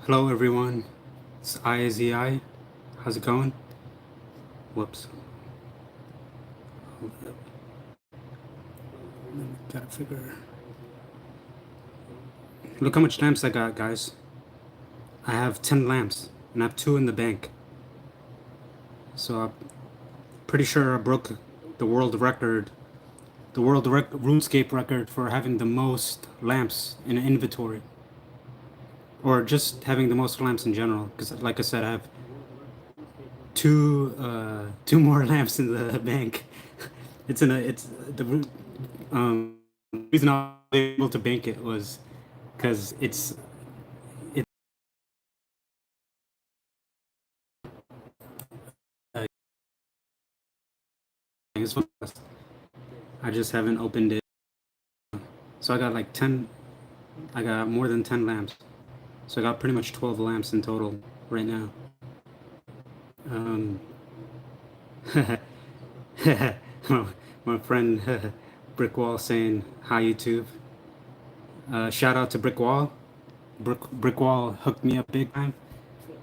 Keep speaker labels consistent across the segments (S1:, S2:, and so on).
S1: Hello everyone, it's Ayzee. How's it going? Whoops. Gotta figure. Look how much lamps I got, guys. I have 10 lamps, and I have 2 in the bank. So I'm pretty sure I broke the world record, RuneScape record for having the most lamps in an inventory. Or just having the most lamps in general. Because, like I said, I have two more lamps in the bank. It's the reason I was able to bank it was because it's uh, it's fast. I just haven't opened it. So I got like 10. I got more than 10 lamps. So I got pretty much 12 lamps in total right now. Um, my friend Brickwall saying hi YouTube. Shout out to Brickwall. Brickwall hooked me up big time.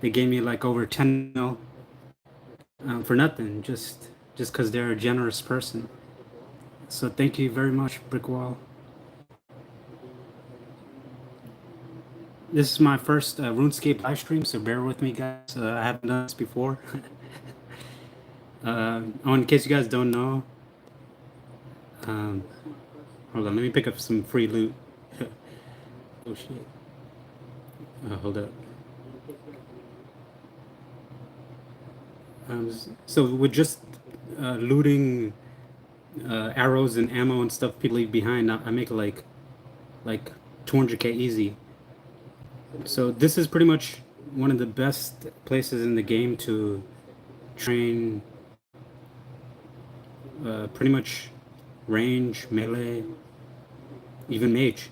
S1: They gave me like over 10 mil for nothing, just because they're a generous person. So thank you very much, Brickwall. This is my first RuneScape live stream, so bear with me, guys. I haven't done this before. Oh, in case you guys don't know, um, hold on, let me pick up some free loot. Oh shit. Hold up. So with just looting arrows and ammo and stuff people leave behind, I make like 200k easy. So this is pretty much one of the best places in the game to train pretty much range, melee, even mage.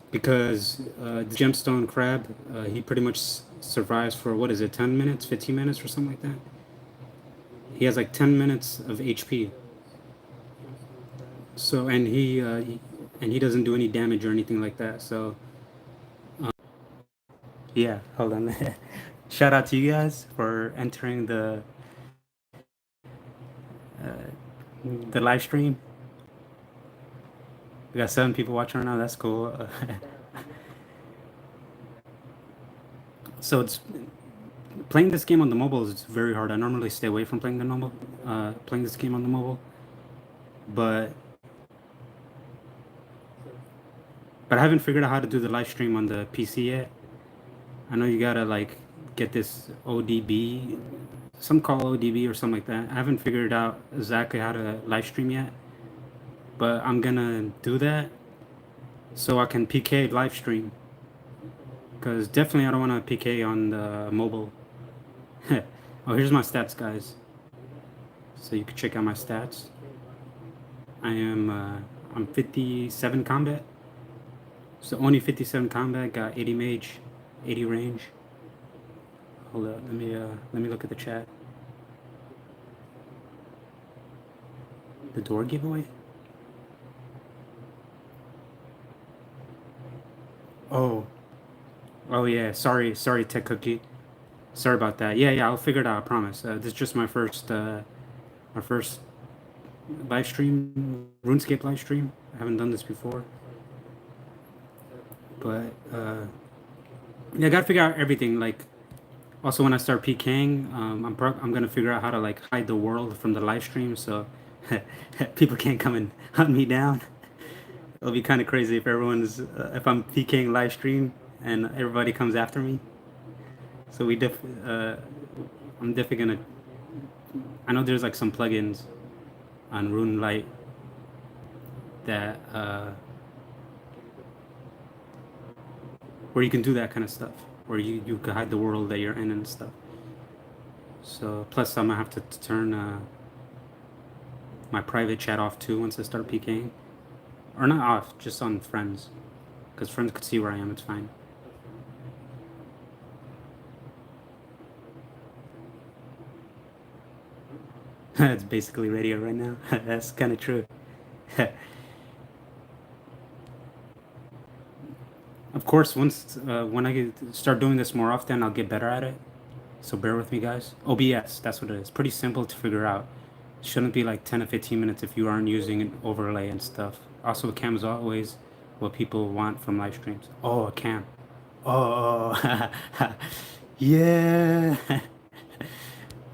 S1: Because the gemstone crab, he pretty much survives for what is it, 10 minutes, 15 minutes, or something like that. He has like 10 minutes of HP. So and he doesn't do any damage or anything like that. So yeah, hold on. Shout out to you guys for entering the live stream. We got 7 people watching right now. That's cool. So it's playing this game on the mobile is very hard. I normally stay away from playing this game on the mobile, but I haven't figured out how to do the live stream on the PC yet. I know you gotta like get this ODB, some call ODB or something like that. I haven't figured out exactly how to live stream yet, but I'm gonna do that so I can PK live stream. Because definitely I don't want to PK on the mobile. Oh, here's my stats, guys. So you can check out my stats. I'm 57 combat. So only 57 combat, got 80 mage, 80 range. Hold up, let me look at the chat. The door giveaway? Oh. Oh yeah, sorry Tech Cookie. Sorry about that. Yeah, I'll figure it out, I promise. This is just my first live stream, RuneScape live stream. I haven't done this before. But yeah, I gotta figure out everything. Like, also when I start PKing, I'm gonna figure out how to like hide the world from the live stream, so people can't come and hunt me down. It'll be kind of crazy if if I'm PKing live stream and everybody comes after me. So I'm definitely gonna. I know there's like some plugins on Rune Light that where you can do that kind of stuff, where you can hide the world that you're in and stuff. So plus I'm gonna have to turn my private chat off too once I start PKing, or not off, just on friends, because friends could see where I am. It's fine. It's basically radio right now. That's kind of true. Of course, once when start doing this more often, I'll get better at it. So bear with me, guys. OBS, that's what it is. Pretty simple to figure out. Shouldn't be like 10 to 15 minutes if you aren't using an overlay and stuff. Also, cam as always. what people want from live streams. Oh, a cam. Oh, yeah.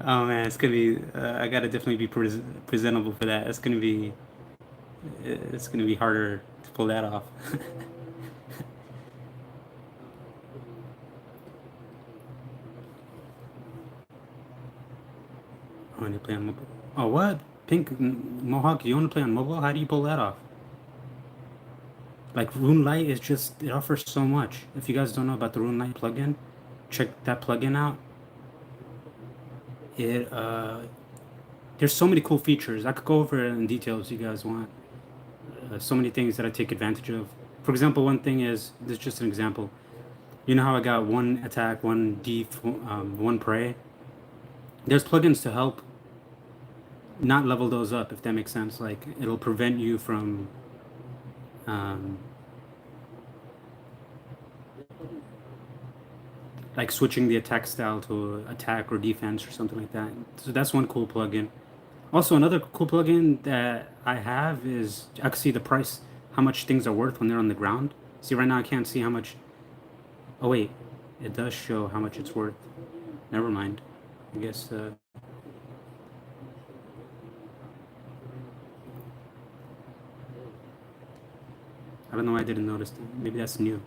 S1: Oh man, it's gonna be. I gotta definitely be presentable for that. It's gonna be harder to pull that off. When you play on mobile. Oh, what? Pink Mohawk, you want to play on mobile? How do you pull that off? Like Rune Light is just it offers so much. If you guys don't know about the Rune Light plugin, check that plugin out. It there's so many cool features. I could go over it in detail if you guys want. So many things that I take advantage of. For example, one thing is this is just an example. You know how I got one attack, one def, one prey. There's plugins to help not level those up, if that makes sense. Like it'll prevent you from um, like switching the attack style to attack or defense or something like that. So that's one cool plugin. Also, another cool plugin that I have is I can see the price, how much things are worth when they're on the ground. See, right now I can't see how much. Oh wait, it does show how much it's worth. Never mind. I guess I don't know why I didn't notice that. Maybe that's new.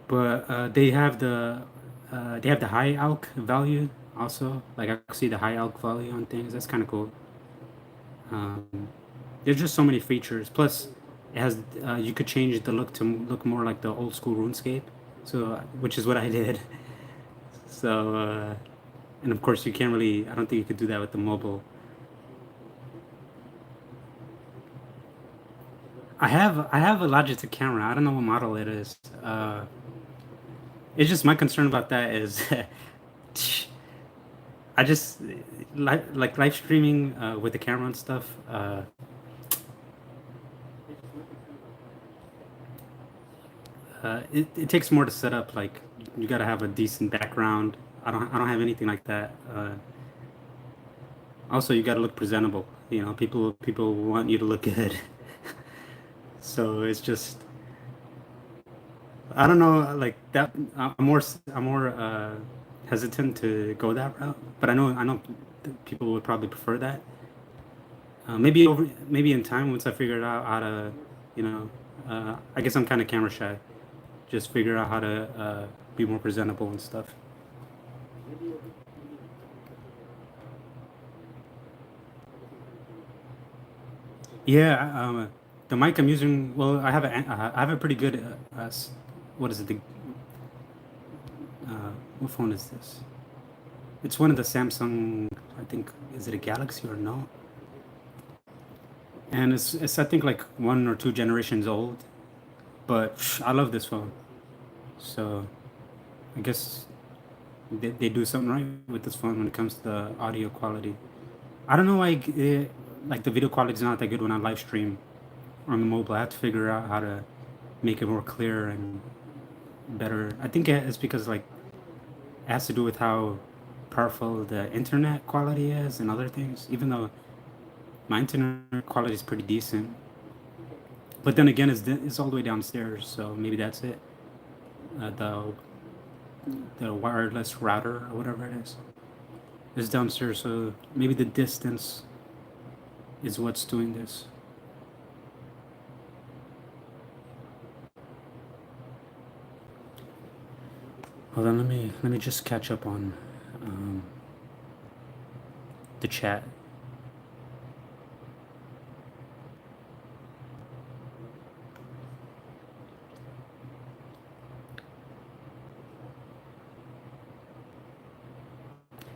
S1: But they have the high alk value also. Like I can see the high alk value on things. That's kind of cool. Um, there's just so many features. Plus, it has you could change the look to look more like the old school RuneScape. So, which is what I did. So, and of course, you can't really. I don't think you could do that with the mobile. I have a Logitech camera. I don't know what model it is. It's just my concern about that is I just like live streaming with the camera and stuff. It takes more to set up. Like you got to have a decent background. I don't have anything like that. Also, you got to look presentable. You know, people want you to look good. So it's just I don't know. Like that, I'm more hesitant to go that route. But I know people would probably prefer that. Maybe in time once I figure out how to, you know, I guess I'm kind of camera shy. Just figure out how to be more presentable and stuff. Yeah, the mic I'm using. Well, I have a pretty good. What is it? What phone is this? It's one of the Samsung. I think is it a Galaxy or no? And it's I think like one or two generations old. But I love this phone. So I guess they do something right with this phone when it comes to the audio quality. I don't know why like the video quality is not that good when I live stream on the mobile. I have to figure out how to make it more clear and better. I think it's because like it has to do with how powerful the internet quality is and other things. Even though my internet quality is pretty decent, but then again, it's all the way downstairs, so maybe that's it. Uh, the the wireless router or whatever it is downstairs, so maybe the distance is what's doing this. Hold on, let me just catch up on um, the chat.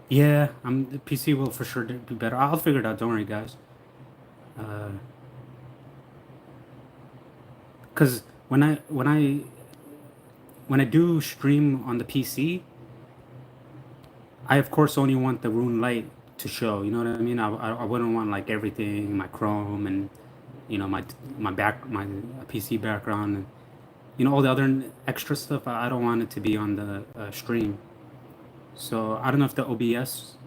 S1: Yeah, the PC will for sure do better. I'll figure it out. Don't worry, guys. Uh, Cause when I do stream on the PC, I of course only want the Rune Light to show. You know what I mean? I wouldn't want like everything, my Chrome and you know my PC background and you know all the other extra stuff. I don't want it to be on the stream. So I don't know if the OBS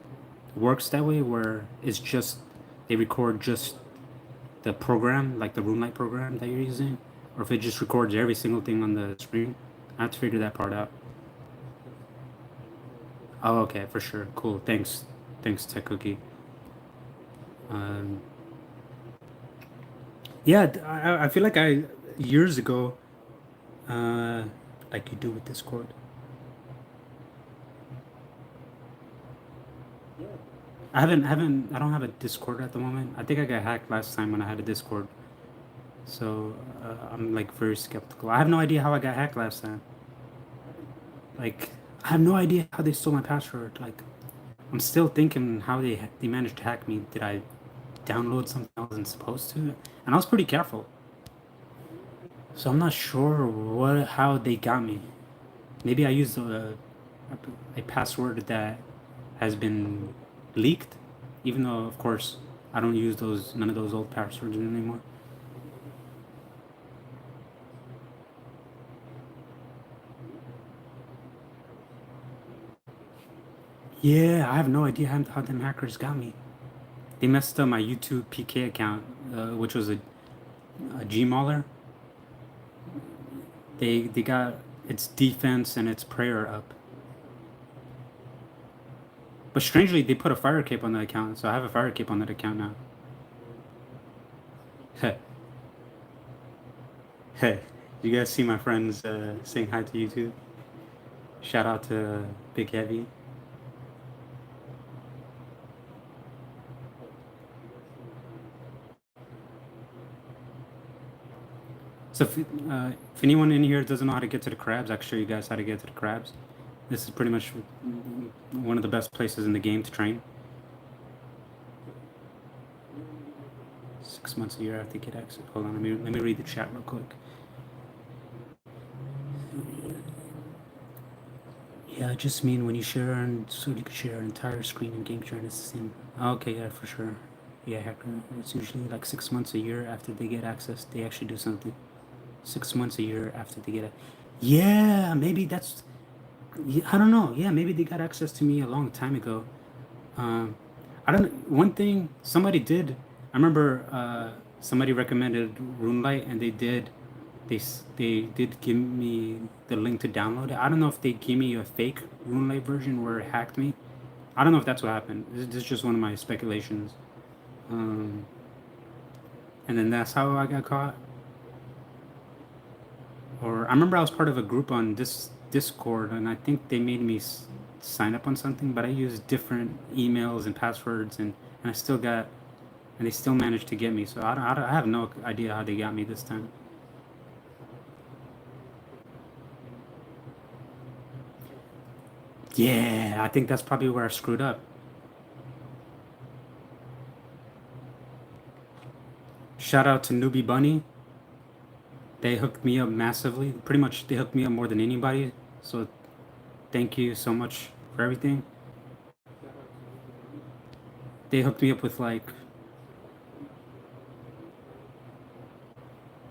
S1: works that way, where it's just they record just the program, like the Runelight program that you're using, or if it just records every single thing on the screen. I have to figure that part out. Oh, okay, for sure. Cool. Thanks, Tech Cookie. Um, yeah, I feel like I years ago, uh, like you do with Discord. I don't have a Discord at the moment. I think I got hacked last time when I had a Discord. So I'm like very skeptical. I have no idea how I got hacked last time. Like I have no idea how they stole my password. Like I'm still thinking how they managed to hack me. Did I download something I wasn't supposed to? And I was pretty careful. So I'm not sure what how they got me. Maybe I used a password that has been leaked, even though of course I don't use those none of those old passwords anymore. Yeah, I have no idea how them hackers got me. They messed up my YouTube PK account, which was a Gmauler. They got its defense and its prayer up. But strangely, they put a fire cape on the account, so I have a fire cape on that account now. Hey, hey, you guys see my friends saying hi to YouTube? Shout out to Big Heavy. So if anyone in here doesn't know how to get to the crabs, I can show you guys how to get to the crabs. This is pretty much one of the best places in the game to train. 6 months a year after get access. Hold on, let me read the chat real quick. Yeah, I just mean when you share and so you can share an entire screen in game share, it's the same. Okay, yeah, for sure. Yeah, hacker. It's usually like 6 months a year after they get access, they actually do something. 6 months a year after they get it. Yeah, maybe that's. Yeah, I don't know. Yeah, maybe they got access to me a long time ago. Um, I don't. One thing somebody did. I remember somebody recommended RuneLight, and they did give me the link to download it. I don't know if they gave me a fake RuneLight version where it hacked me. I don't know if that's what happened. This is just one of my speculations. Um, and then that's how I got caught. Or I remember I was part of a group on this Discord, and I think they made me sign up on something, but I used different emails and passwords, and I still got, and they still managed to get me. So I have no idea how they got me this time. Yeah, I think that's probably where I screwed up. Shout out to Newbie Bunny. They hooked me up massively. Pretty much, they hooked me up more than anybody. So thank you so much for everything. They hooked me up with like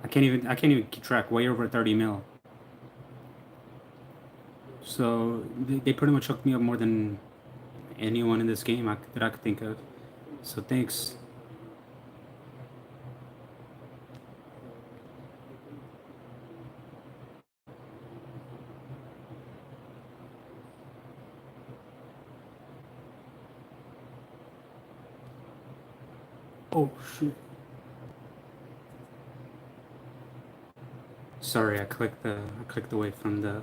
S1: I can't even keep track. Way over 30 mil. So they pretty much hooked me up more than anyone in this game that I could think of. So thanks. Oh shoot. Sorry, I clicked away from the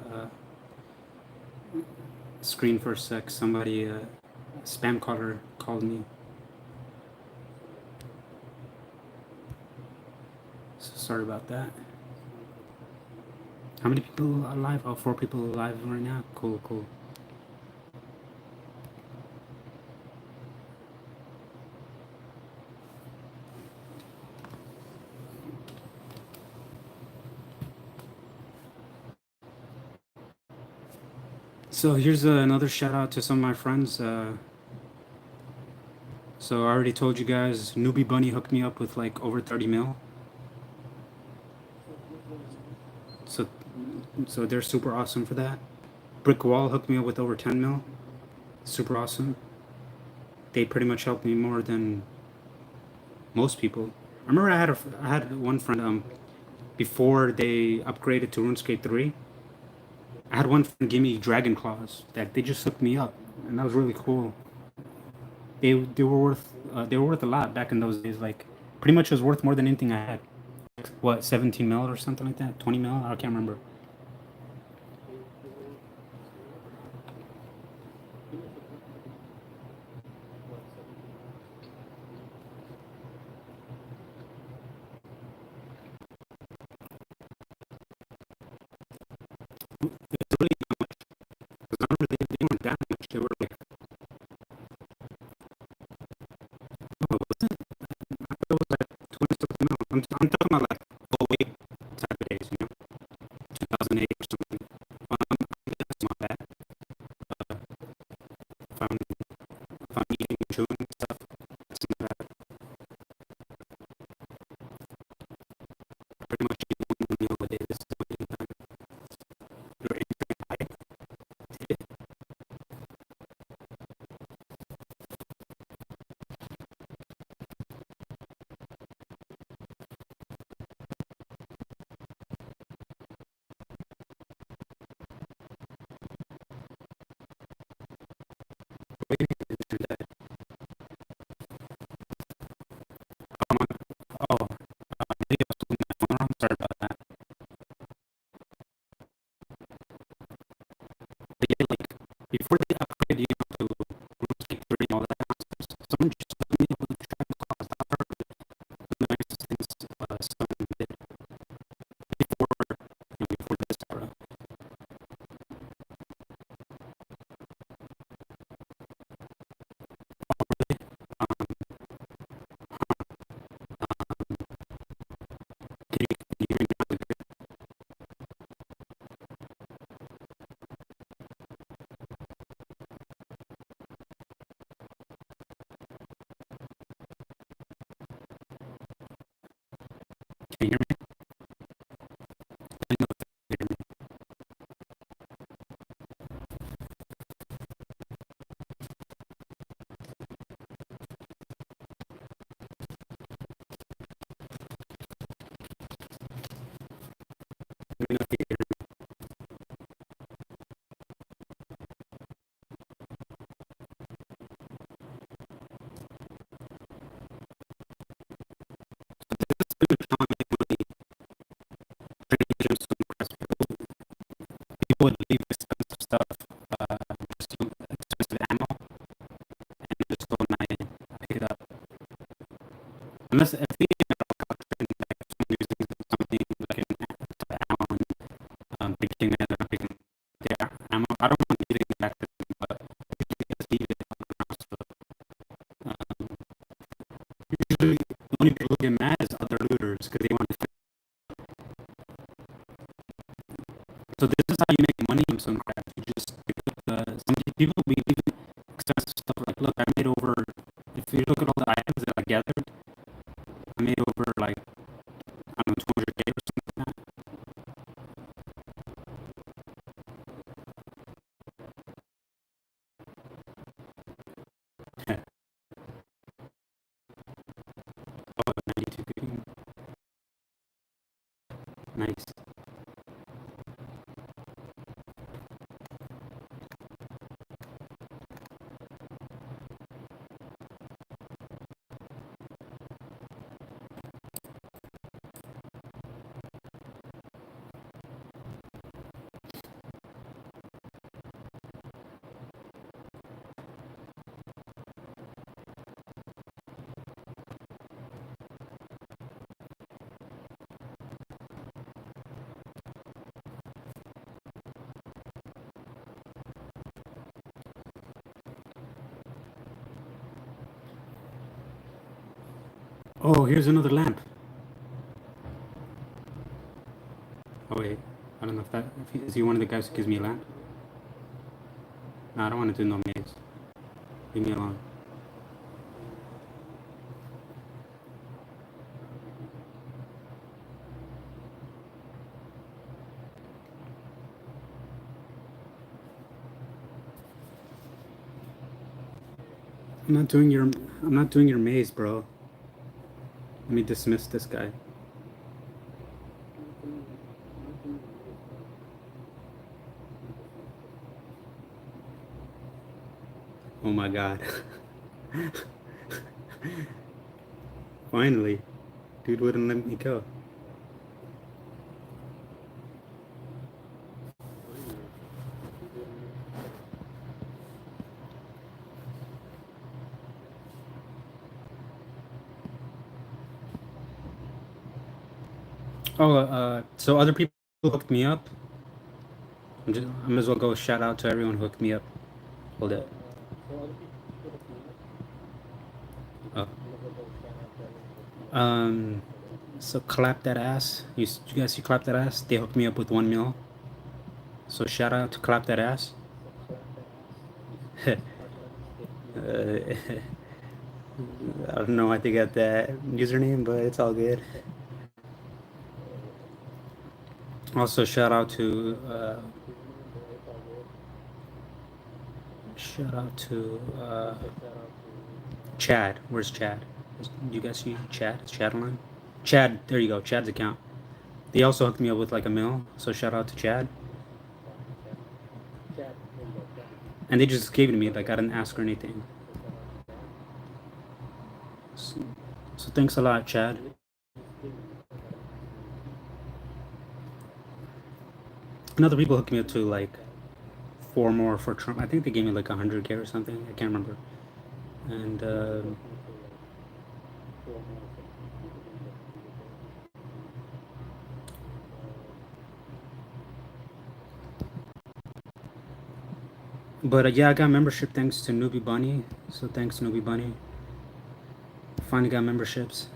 S1: screen for a sec. Somebody spam caller called me. So sorry about that. How many people alive? Oh, 4 people alive right now. Cool, cool. So here's another shout out to some of my friends. So I already told you guys, Newbie Bunny hooked me up with like over 30 mil. So so they're super awesome for that. Brick Wall hooked me up with over 10 mil. Super awesome. They pretty much helped me more than most people. remember I had one friend before they upgraded to RuneScape 3. I had one friend give me dragon claws that they just hooked me up, and that was really cool. They were worth a lot back in those days. Like pretty much it was worth more than anything I had. What, 17 mil or something like that? 20 mil? I can't remember. It's really not much. 'Cause I remember they weren't that much. They were like, oh, was it? I thought it was like 20 something mil. I'm talking about like oh wait type of days, 2008 or something. I think that's not bad. Uh, if I'm eating and chewing and stuff, it's not bad. Pretty much eating one meal a day. This is what you're entering high. Oh, maybe I was looking at my phone wrong. Sorry about that. But yeah, like before they upgraded, to RuneScape 3 and all that nonsense, someone just took me up with a dragon claws. That were the nicest things someone did before, before this era. Um, can you hear me really good? Can you hear me? Let me know if you hear me. Let me know if you hear me. This is pretty much how I make money trading gems to impress people. People would leave expensive stuff, just expensive ammo, and just go and I pick it up. Unless if they trading like someone using something like an ammo and picking it and picking their ammo, I don't mind giving it back to them, but if you just leave it on the ground, so, usually the only people who get mad is other looters because they want to. So this is how you make money from Stonecraft. You just pick up some people will be leaving expensive stuff like, look, I made over. If you look at all the items that I gathered, I made over like I don't know 200K or something like that. Oh, 92K, nice. Oh, here's another lamp. Oh wait, I don't know if that is he one of the guys who gives me a lamp. No, I don't want to do no maze. Leave me alone. I'm not doing your maze, bro. Let me dismiss this guy. Oh my god. Finally. Dude wouldn't let me go. Oh, so other people hooked me up. I might as well go shout out to everyone who hooked me up. Hold it. Oh. Um, so clap that ass. You guys see clap that ass? They hooked me up with 1 mil. So shout out to clap that ass. I don't know. I think I got that username, but it's all good. Also, shout out to Chad. Where's Chad? You guys see Chad? Is Chad online? Chad, there you go. Chad's account. They also hooked me up with like a mil. So shout out to Chad. And they just gave it to me. Like I didn't ask or anything. So, so thanks a lot, Chad. And other people hooked me up to like four more for Trump. I think they gave me like 100K or something. I can't remember. And but yeah, I got membership thanks to Newbie Bunny. So thanks Newbie Bunny. Finally got memberships.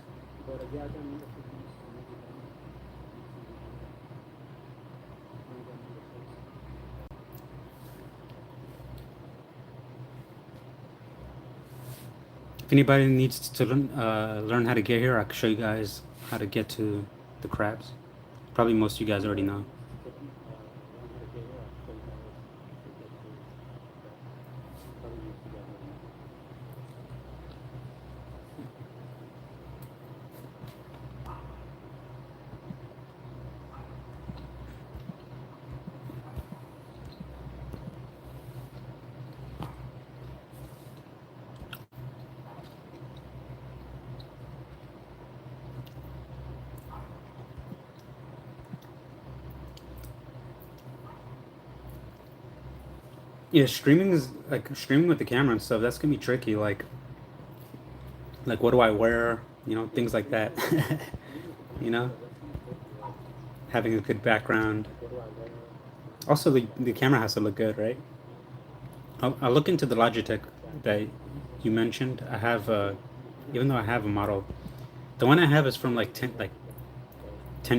S1: If anybody needs to learn how to get here, I can show you guys how to get to the crabs. Probably most of you guys already know. Yeah, streaming is like streaming with the camera and stuff. That's gonna be tricky. Like what do I wear? You know, things like that. You know, having a good background. Also, the camera has to look good, right? I'll look into the Logitech that you mentioned. I have even though I have a model, the one I have is from like 10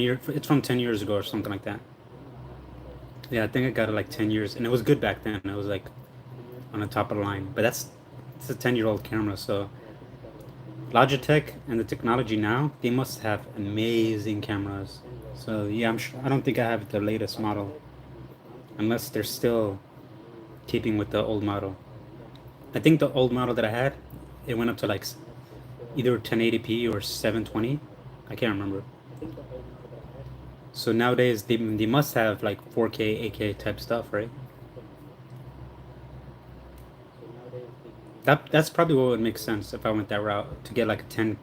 S1: years. It's from 10 years ago or something like that. Yeah, I think I got it like 10 years, and it was good back then. It was like on the top of the line. But it's a 10-year-old camera, so Logitech and the technology now, they must have amazing cameras. So yeah, I don't think I have the latest model, unless they're still keeping with the old model. I think the old model that I had, it went up to like either 1080p or 720. I can't remember. So nowadays they must have like 4K, 8K type stuff, right? That's probably what would make sense if I went that route to get like a 10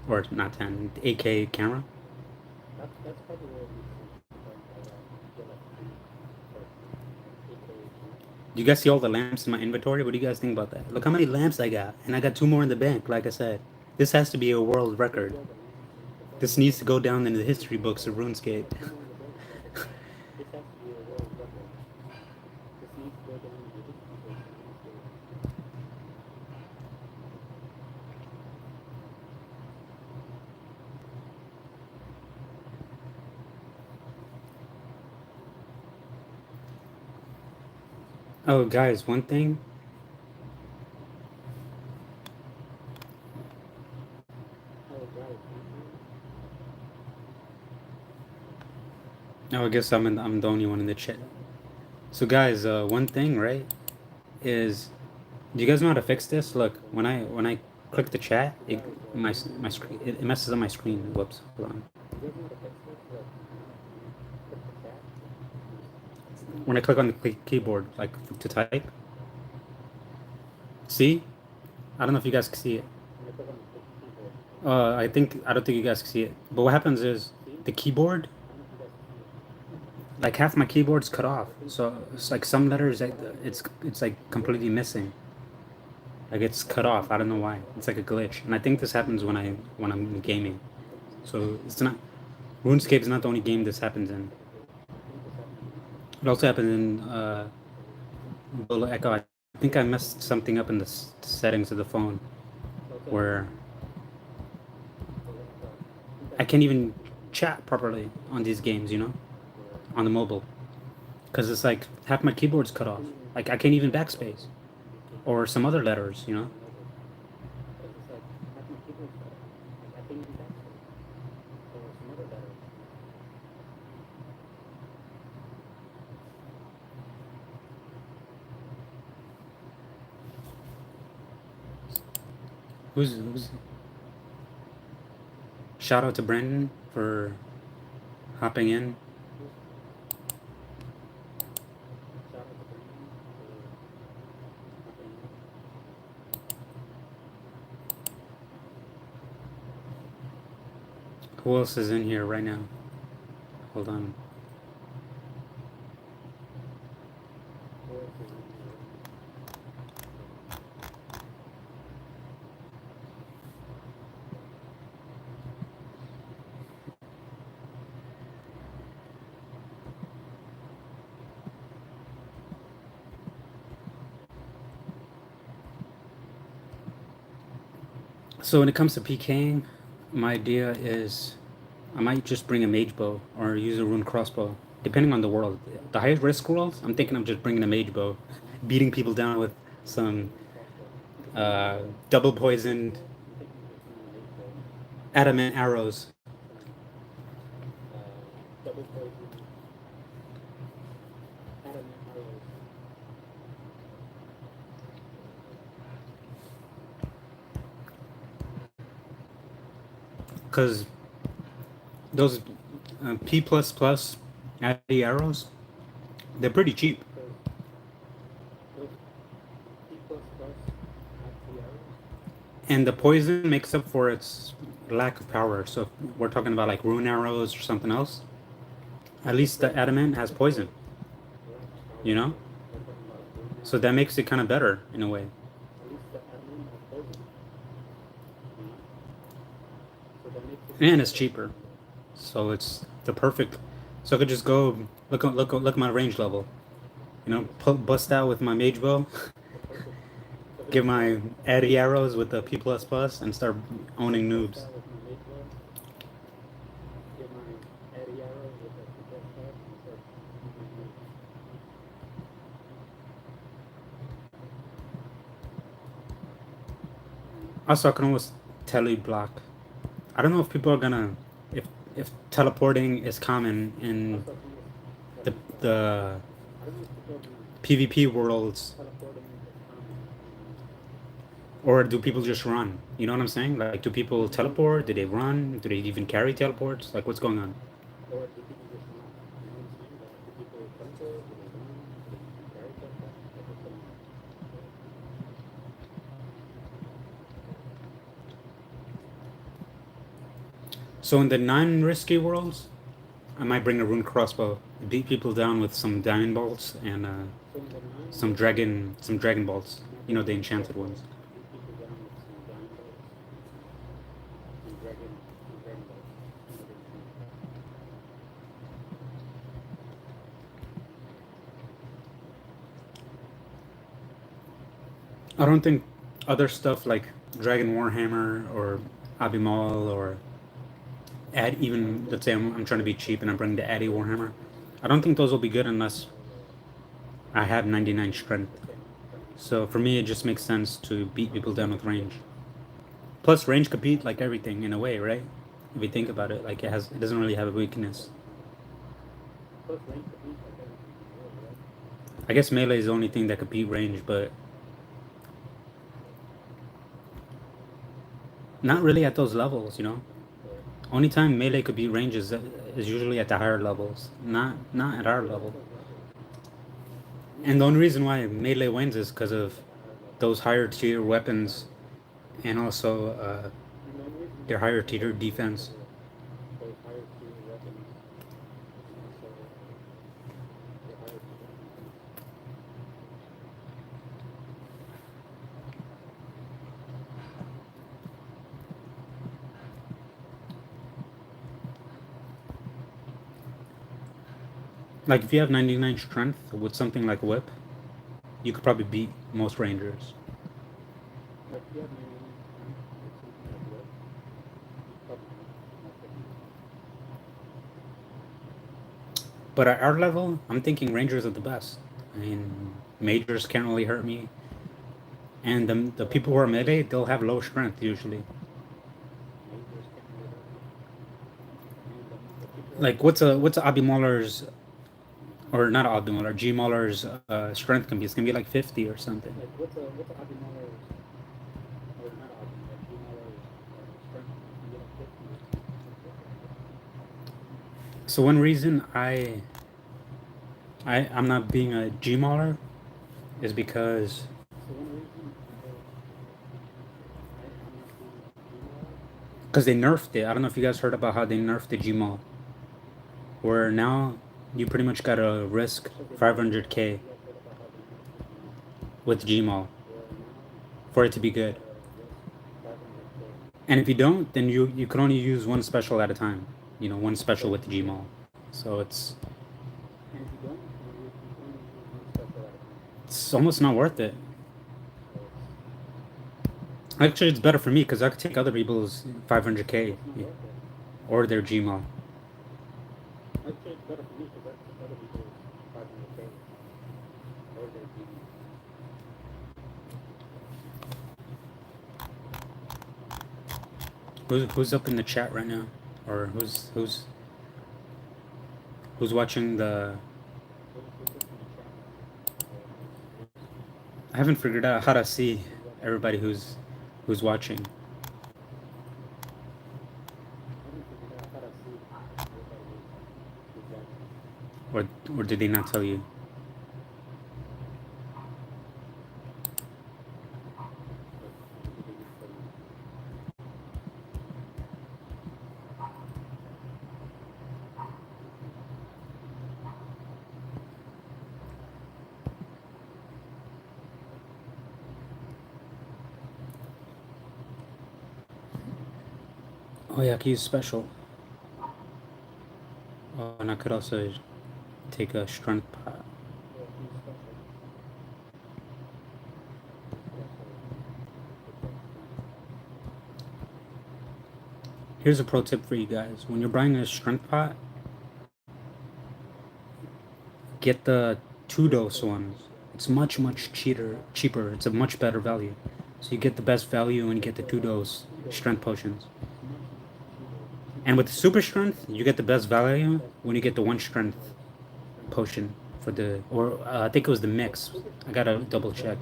S1: or not 10, 8K camera. Do you guys see all the lamps in my inventory? What do you guys think about that? Look how many lamps I got, and I got two more in the bank. Like I said, this has to be a world record. This needs to go down in the history books of RuneScape. Oh, guys, one thing. Oh, I guess I'm the only one in the chat. So, guys, one thing, right, is do you guys know how to fix this? Look, when I click the chat, my screen it messes up my screen. Whoops, hold on. When I click on the keyboard, like to type, see? I don't know if you guys can see it. I don't think you guys can see it. But what happens is the keyboard, like half my keyboard's cut off. So it's like some letters, it's like completely missing. Like it's cut off. I don't know why. It's like a glitch. And I think this happens when I'm gaming. So it's not RuneScape is not the only game this happens in. It also happens in Bolo Echo. I think I messed something up in the settings of the phone where I can't even chat properly on these games, on the mobile. Because it's like half my keyboard's cut off. Like I can't even backspace or some other letters. Who's shout out to Brandon for hopping in. Who else is in here right now? Hold on. So when it comes to PKing, my idea is I might just bring a mage bow or use a rune crossbow, depending on the world. The highest risk worlds, I'm thinking of just bringing a mage bow, beating people down with some uh, double poisoned adamant arrows. Because those P plus plus addy arrows, they're pretty cheap. And the poison makes up for its lack of power. So if we're talking about like rune arrows or something else, at least the adamant has poison, you know? So that makes it kind of better in a way. And it's cheaper. So it's the perfect. So I could just go look at my range level. Bust out with my mage bow, give my addy arrows with the P plus plus, and start owning noobs. Also, I can almost teleblock. I don't know if people are gonna if teleporting is common in the PvP worlds, or do people just run? You know what I'm saying? Like, do people teleport? Do they run? Do they even carry teleports? Like, what's going on? So in the non-risky worlds, I might bring a rune crossbow, beat people down with some diamond bolts and some dragon bolts. The enchanted ones. I don't think other stuff like Dragon Warhammer or Abimal or add even let's say I'm trying to be cheap and I'm bringing the Addy Warhammer. I don't think those will be good unless I have 99 strength. So for me, it just makes sense to beat people down with range. Plus, range could beat like everything in a way, right? If you think about it, like it doesn't really have a weakness. I guess melee is the only thing that could beat range, but Not really at those levels, you know. Only time melee could beat range is usually at the higher levels, not at our level. And the only reason why melee wins is because of those higher tier weapons and also their higher tier defense. Like if you have 99 strength with something like whip, you could probably beat most rangers. But at our level, I'm thinking rangers are the best. I mean, majors can't really hurt me, and the people who are melee, they'll have low strength usually. Like what's a Abimauler's or not Abimauler, G Mauler's strength can be? It's gonna be like 50 or something. So one reason I'm not being a G Mauler is because they nerfed it. I don't know if you guys heard about how they nerfed the Gmaul, where now you pretty much gotta risk 500k with Gmaul for it to be good. And if you don't, then you can only use one special at a time. You know, one special with the Gmaul. So it's almost not worth it. Actually, it's better for me because I could take other people's 500k or their Gmaul. Who's up in the chat right now, or who's watching the? I haven't figured out how to see everybody who's watching, or did they not tell you? Oh yeah, I can use special. Oh, and I could also take a strength pot. Here's a pro tip for you guys: when you're buying a strength pot, get the two dose ones. It's much cheaper. It's a much better value. So you get the best value when you get the two dose strength potions. And with the super strength, you get the best value when you get the one strength potion for the or I think it was the mix. I gotta double check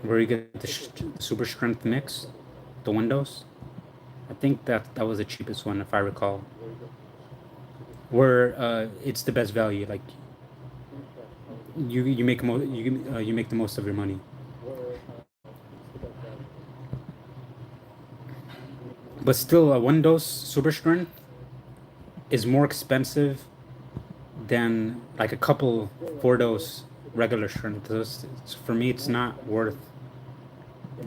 S1: where you get the super strength mix, the windows. I think that was the cheapest one if I recall. Where it's the best value. Like you make the most of your money. But still, a one dose super strength is more expensive than like a couple four dose regular strength. So for me, it's not worth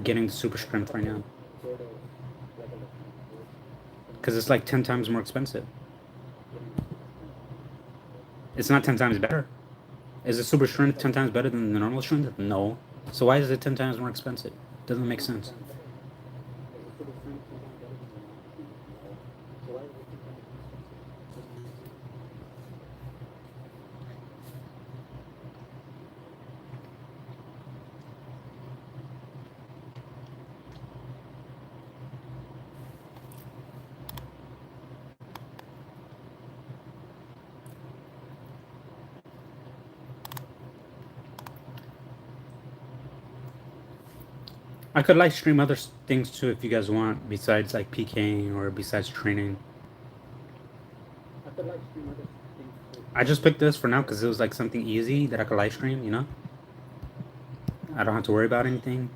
S1: getting the super strength right now because it's like 10 times more expensive. It's not 10 times better. Is the super strength 10 times better than the normal strength? No. So why is it 10 times more expensive? Doesn't make sense. I could live stream other things too if you guys want, besides like PKing or besides training. I just picked this for now because it was like something easy that I could live stream, you know? I don't have to worry about anything.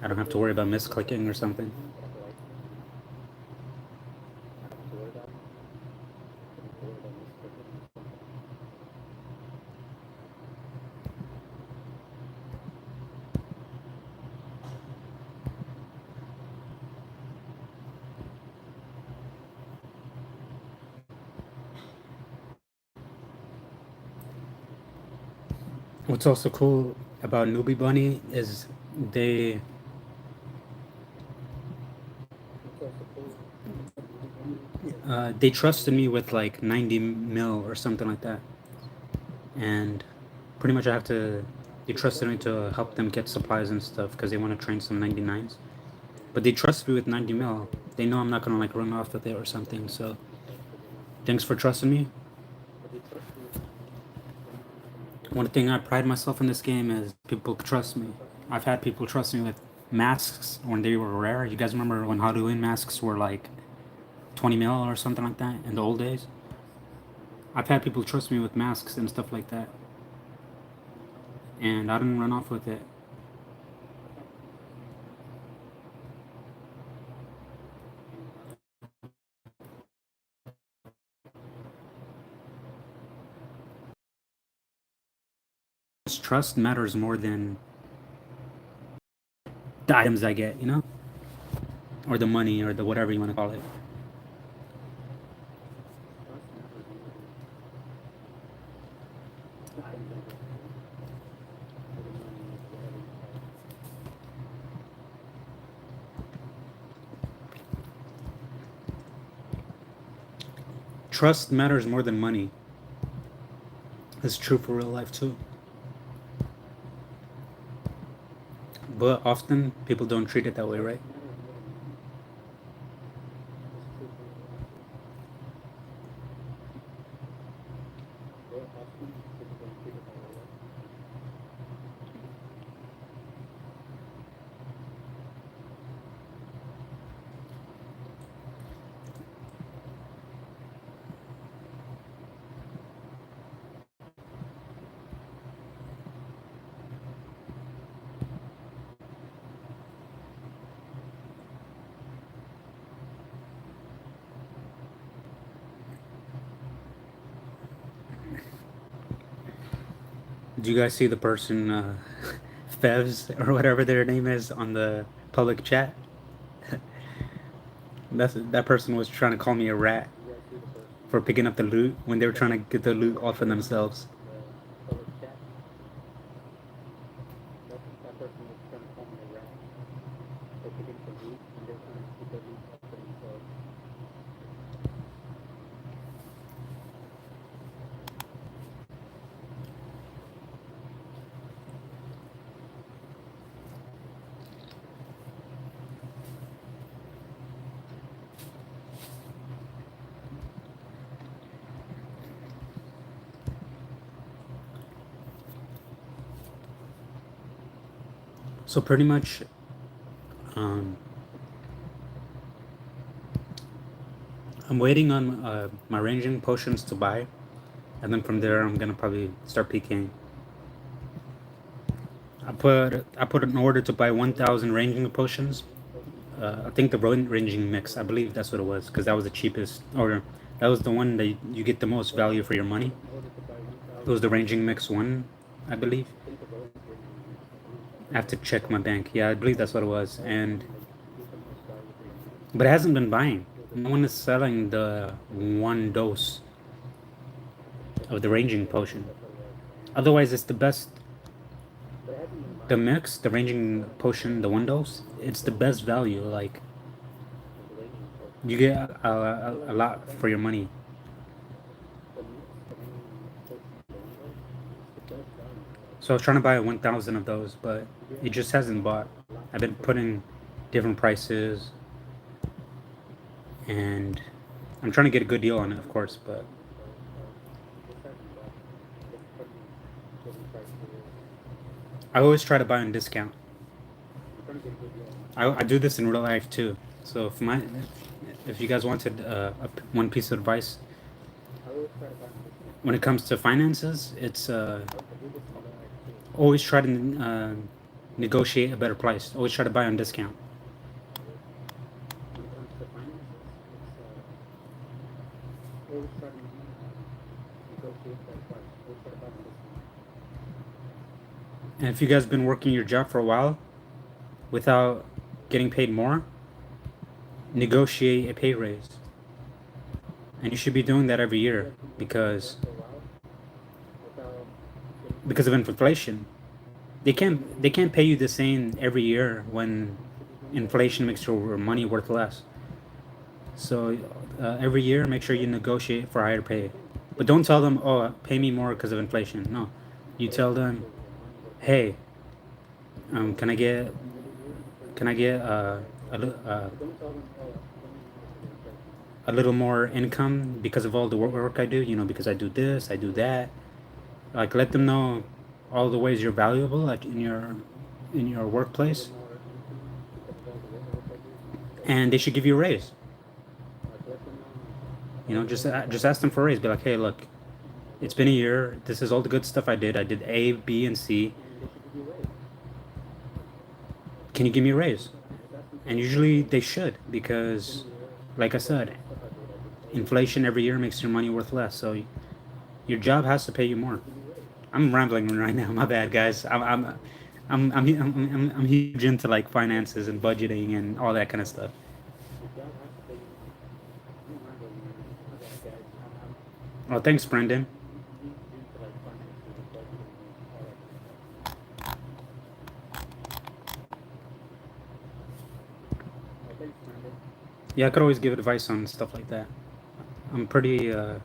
S1: I don't have to worry about misclicking or something. What's also cool about Newbie Bunny is they they trusted me with like 90 mil or something like that, and pretty much I have to. They trusted me to help them get supplies and stuff because they want to train some 99s. But they trust me with 90 mil. They know I'm not gonna like run off with it or something. So thanks for trusting me. One thing I pride myself in this game is people trust me. I've had people trust me with masks when they were rare. You guys remember when Halloween masks were like 20 mil or something like that in the old days? I've had people trust me with masks and stuff like that, and I didn't run off with it. Trust matters more than the items I get, you know? Or the money or the whatever you want to call it. Trust matters more than money. It's true for real life too. But often people don't treat it that way, right? Do you guys see the person, Fevs or whatever their name is, on the public chat? That person was trying to call me a rat for picking up the loot when they were trying to get the loot all for themselves. So pretty much, um, I'm waiting on my ranging potions to buy, and then from there I'm gonna probably start PKing. I put an order to buy 1,000 ranging potions. I think the ranging mix. I believe that's what it was because that was the cheapest, or that was the one that you get the most value for your money. It was the ranging mix one, I believe. I have to check my bank. Yeah, I believe that's what it was. And but it hasn't been buying. No one is selling the one dose of the ranging potion. Otherwise, it's the best. The mix, the ranging potion, the one dose, it's the best value. Like you get a lot for your money. So I was trying to buy 1,000 of those, but it just hasn't bought. I've been putting different prices, and I'm trying to get a good deal on it, of course. But I always try to buy on discount. I do this in real life too. So if you guys wanted one piece of advice when it comes to finances, it's always try to negotiate a better price. Always try to buy on discount. And if you guys been working your job for a while without getting paid more, negotiate a pay raise. And you should be doing that every year because of inflation. They can't pay you the same every year when inflation makes your money worth less. So every year, make sure you negotiate for higher pay. But don't tell them, "Oh, pay me more because of inflation." No, you tell them, "Hey, can I get a little more income because of all the work I do? You know, because I do this, I do that." Like let them know all the ways you're valuable, like in your workplace, and they should give you a raise. You know, just ask them for a raise. Be like, "Hey, look, it's been a year. This is all the good stuff I did. I did A, B, and C. Can you give me a raise?" And usually they should because, like I said, inflation every year makes your money worth less. So your job has to pay you more. I'm rambling right now. My bad, guys. I'm huge into like finances and budgeting and all that kind of stuff. Oh, thanks, Brendan. Yeah, I could always give advice on stuff like that. I'm pretty I'm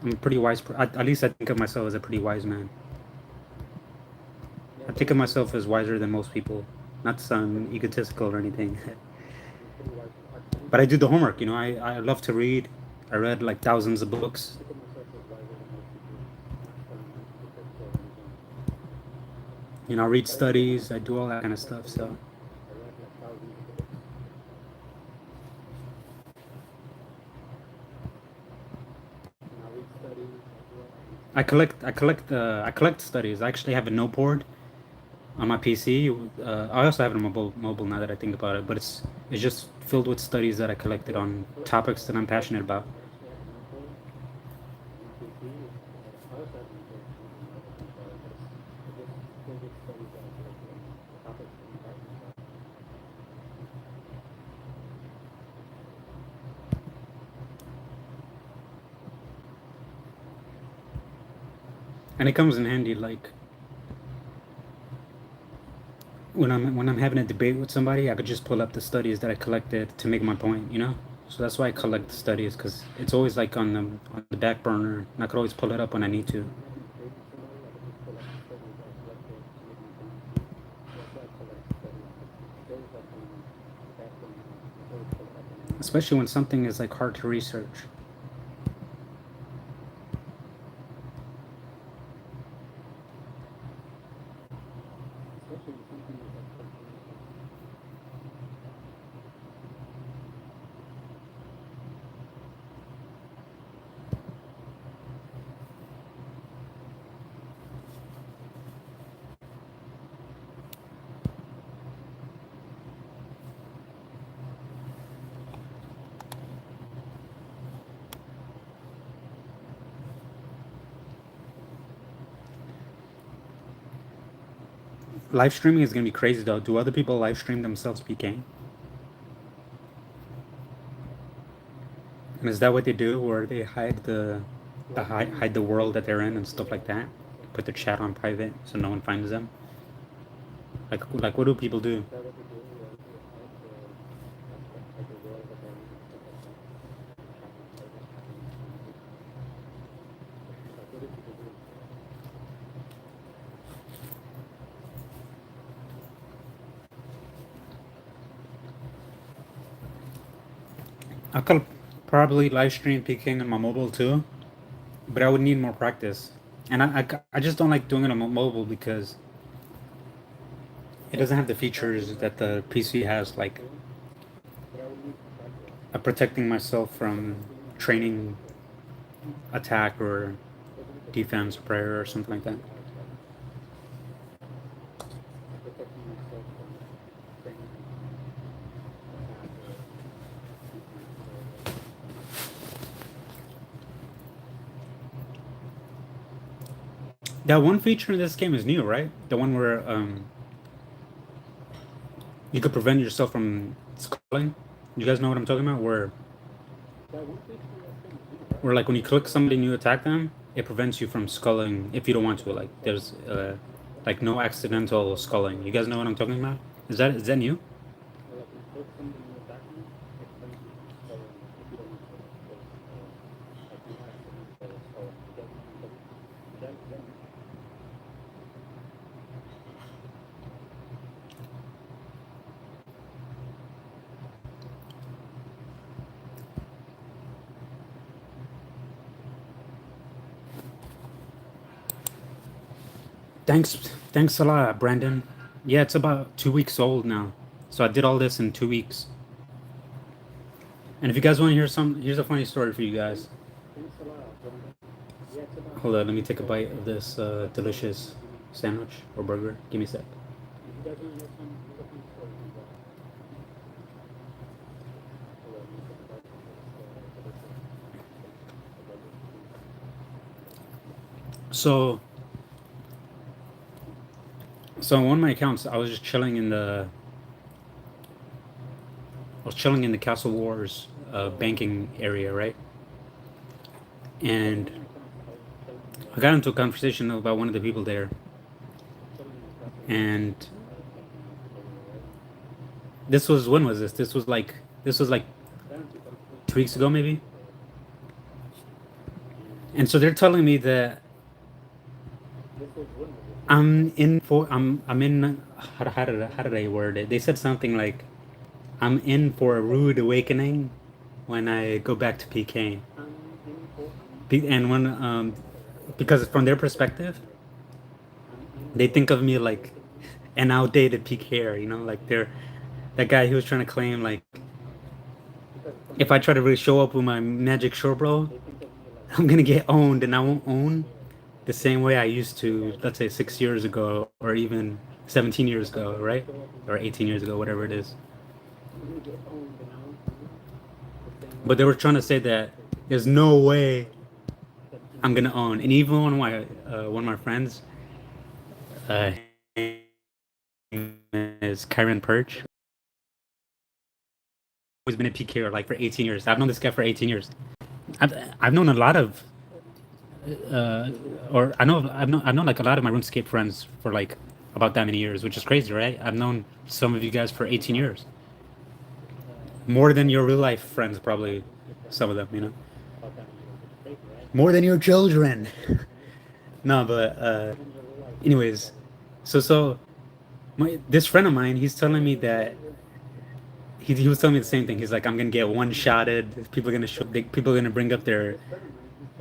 S1: a pretty wise. At least I think of myself as a pretty wise man. I think of myself as wiser than most people. Not to sound egotistical or anything, but I do the homework. You know, I love to read. I read like thousands of books. You know, I read studies. I do all that kind of stuff. So I collect studies. I actually have a noteboard on my PC. I also have it on mobile now that I think about it. But it's just filled with studies that I collected on topics that I'm passionate about. And it comes in handy like when I'm having a debate with somebody, I could just pull up the studies that I collected to make my point, you know? So that's why I collect the studies because it's always like on the back burner, and I could always pull it up when I need to. Especially when something is like hard to research. Live streaming is gonna be crazy though. Do other people live stream themselves PKing? And is that what they do, where they hide the world that they're in and stuff like that? Put their chat on private so no one finds them. Like what do people do? I could probably live stream PKing on my mobile too, but I would need more practice. And I just don't like doing it on my mobile because it doesn't have the features that the PC has, like protecting myself from training attack or defense prayer or something like that. That one feature in this game is new, right? The one where you could prevent yourself from sculling. You guys know what I'm talking about? Where like when you click somebody and you attack them, it prevents you from sculling if you don't want to. Like there's like no accidental sculling. You guys know what I'm talking about? Is that new? Thanks, thanks a lot, Brandon. Yeah, it's about 2 weeks old now. So I did all this in 2 weeks. And if you guys want to hear some, here's a funny story for you guys. Hold on, let me take a bite of this delicious sandwich or burger. Give me a sec. So, so on one of my accounts, I was just chilling in the Castle Wars banking area, right? And I got into a conversation about one of the people there, and this was when was this? This was like 2 weeks ago, maybe. And so they're telling me that I'm in how did I word it? They said something like I'm in for a rude awakening when I go back to PK. And when because from their perspective, they think of me like an outdated PKer, like they're that guy who was trying to claim like if I try to really show up with my magic short bro, I'm gonna get owned and I won't own the same way I used to, let's say 6 years ago or even 17 years ago, right? Or 18 years ago, whatever it is. But they were trying to say that there's no way I'm gonna own. And even one of my friends, uh, is Kyron Perch. Always been a PKer like for 18 years. I've known this guy for 18 years. I've known a lot of or I know like a lot of my RuneScape friends for like about that many years, which is crazy, right? I've known some of you guys for 18 years. More than your real life friends, probably some of them. More than your children. No, but anyways, so this friend of mine, he's telling me that he was telling me the same thing. He's like, I'm gonna get one shotted. People are gonna bring up their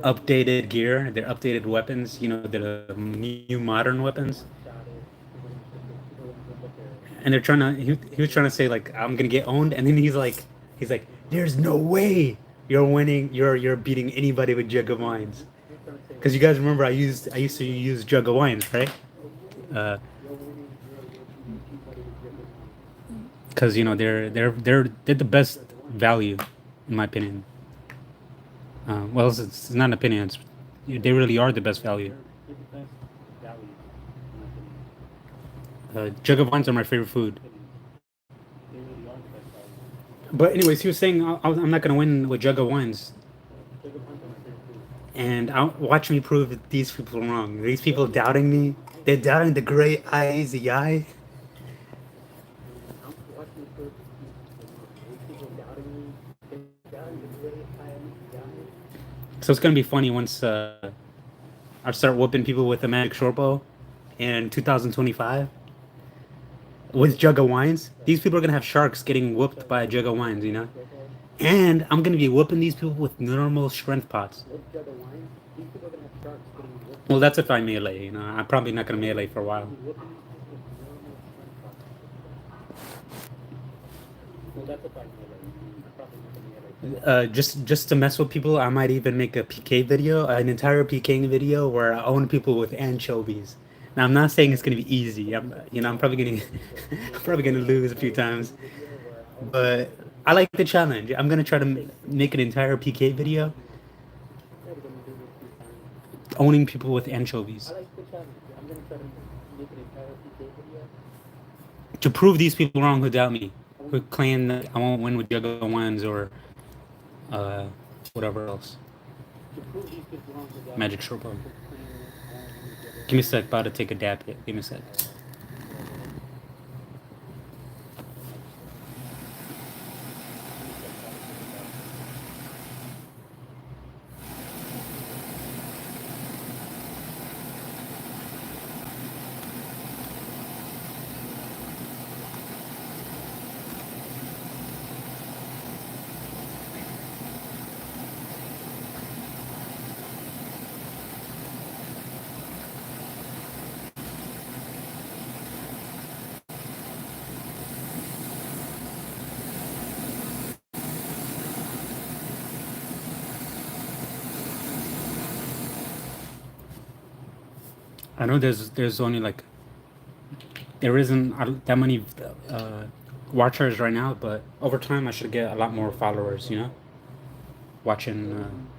S1: updated gear, their updated weapons, the new modern weapons, and he was trying to say like I'm gonna get owned, and then he's like, there's no way you're winning, you're beating anybody with Jug of Wines, because you guys remember I used to use Jug of Wines, right? Uh, because they're the best value, in my opinion. Well, it's not an opinion. They really are the best value. Jug of wines are my favorite food. But anyways, he was saying I'm not gonna win with jug of wines, and watch me prove these people wrong. These people doubting me. They're doubting the great Ayzee. So it's gonna be funny once I start whooping people with a magic short bow in 2025 with jug of wines. These people are gonna have sharks getting whooped by a jug of wines. And I'm gonna be whooping these people with normal strength pots. Well, that's if I melee. I'm probably not gonna melee for a while. Just to mess with people, I might even make a PK video, an entire PK video where I own people with anchovies. Now I'm not saying it's gonna be easy. I'm probably gonna I'm probably gonna lose a few times, but I like the challenge. I'm gonna try to make an entire PK video owning people with anchovies to prove these people wrong who doubt me, who claim that I won't win with Juggle Ones or uh, whatever else. Magic Short Bow. Give me a sec, about to take a dab hit. Give me a sec. I know there's only like there isn't that many uh, watchers right now, but over time I should get a lot more followers. Watching.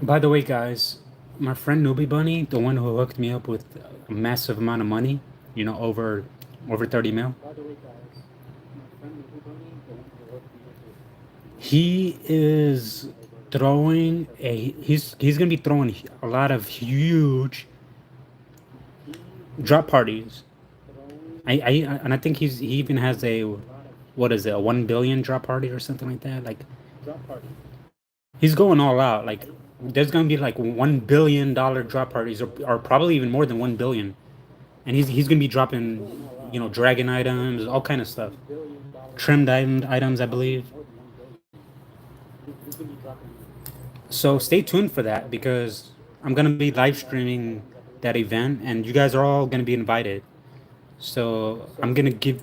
S1: By the way, guys, my friend Newbie Bunny, the one who hooked me up with a massive amount of money, over 30 mil. He is he's gonna be throwing a lot of huge drop parties. I and I think he even has a what is it, a 1 billion drop party or something like that. Like he's going all out. Like there's gonna be like $1 billion drop parties, or probably even more than 1 billion. And he's gonna be dropping, dragon items, all kind of stuff, trimmed items, I believe. So stay tuned for that because I'm gonna be live streaming that event, and you guys are all gonna be invited. So I'm gonna give,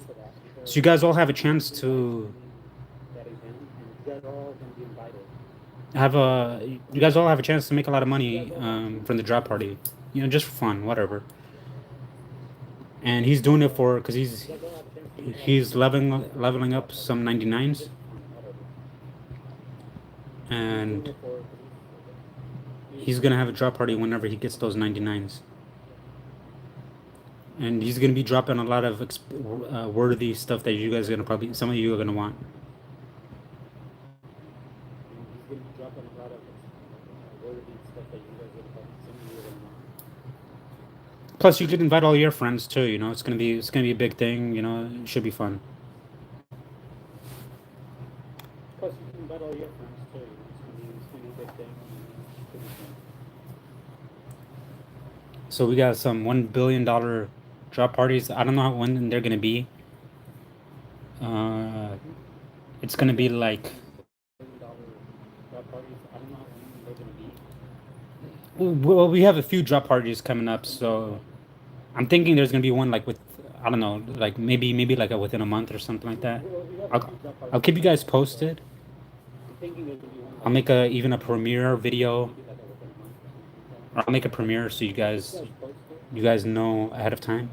S1: so you guys all have a chance to you guys all have a chance to make a lot of money from the drop party, just for fun, whatever. And he's doing it for because he's leveling up some 99s, and he's gonna have a drop party whenever he gets those 99s. And he's gonna be dropping a lot of worthy stuff that you guys are gonna probably some of you are gonna want. Plus, you could invite all your friends too. It's gonna be a big thing. It should be fun. So we got some $1 billion drop parties. I don't know when they're gonna be. Uh, it's gonna be like well, we have a few drop parties coming up, so I'm thinking there's gonna be one like with I don't know, like maybe like within a month or something like that. I'll, I'll keep you guys posted. I'll make a premiere video, or I'll make a premiere so you guys know ahead of time.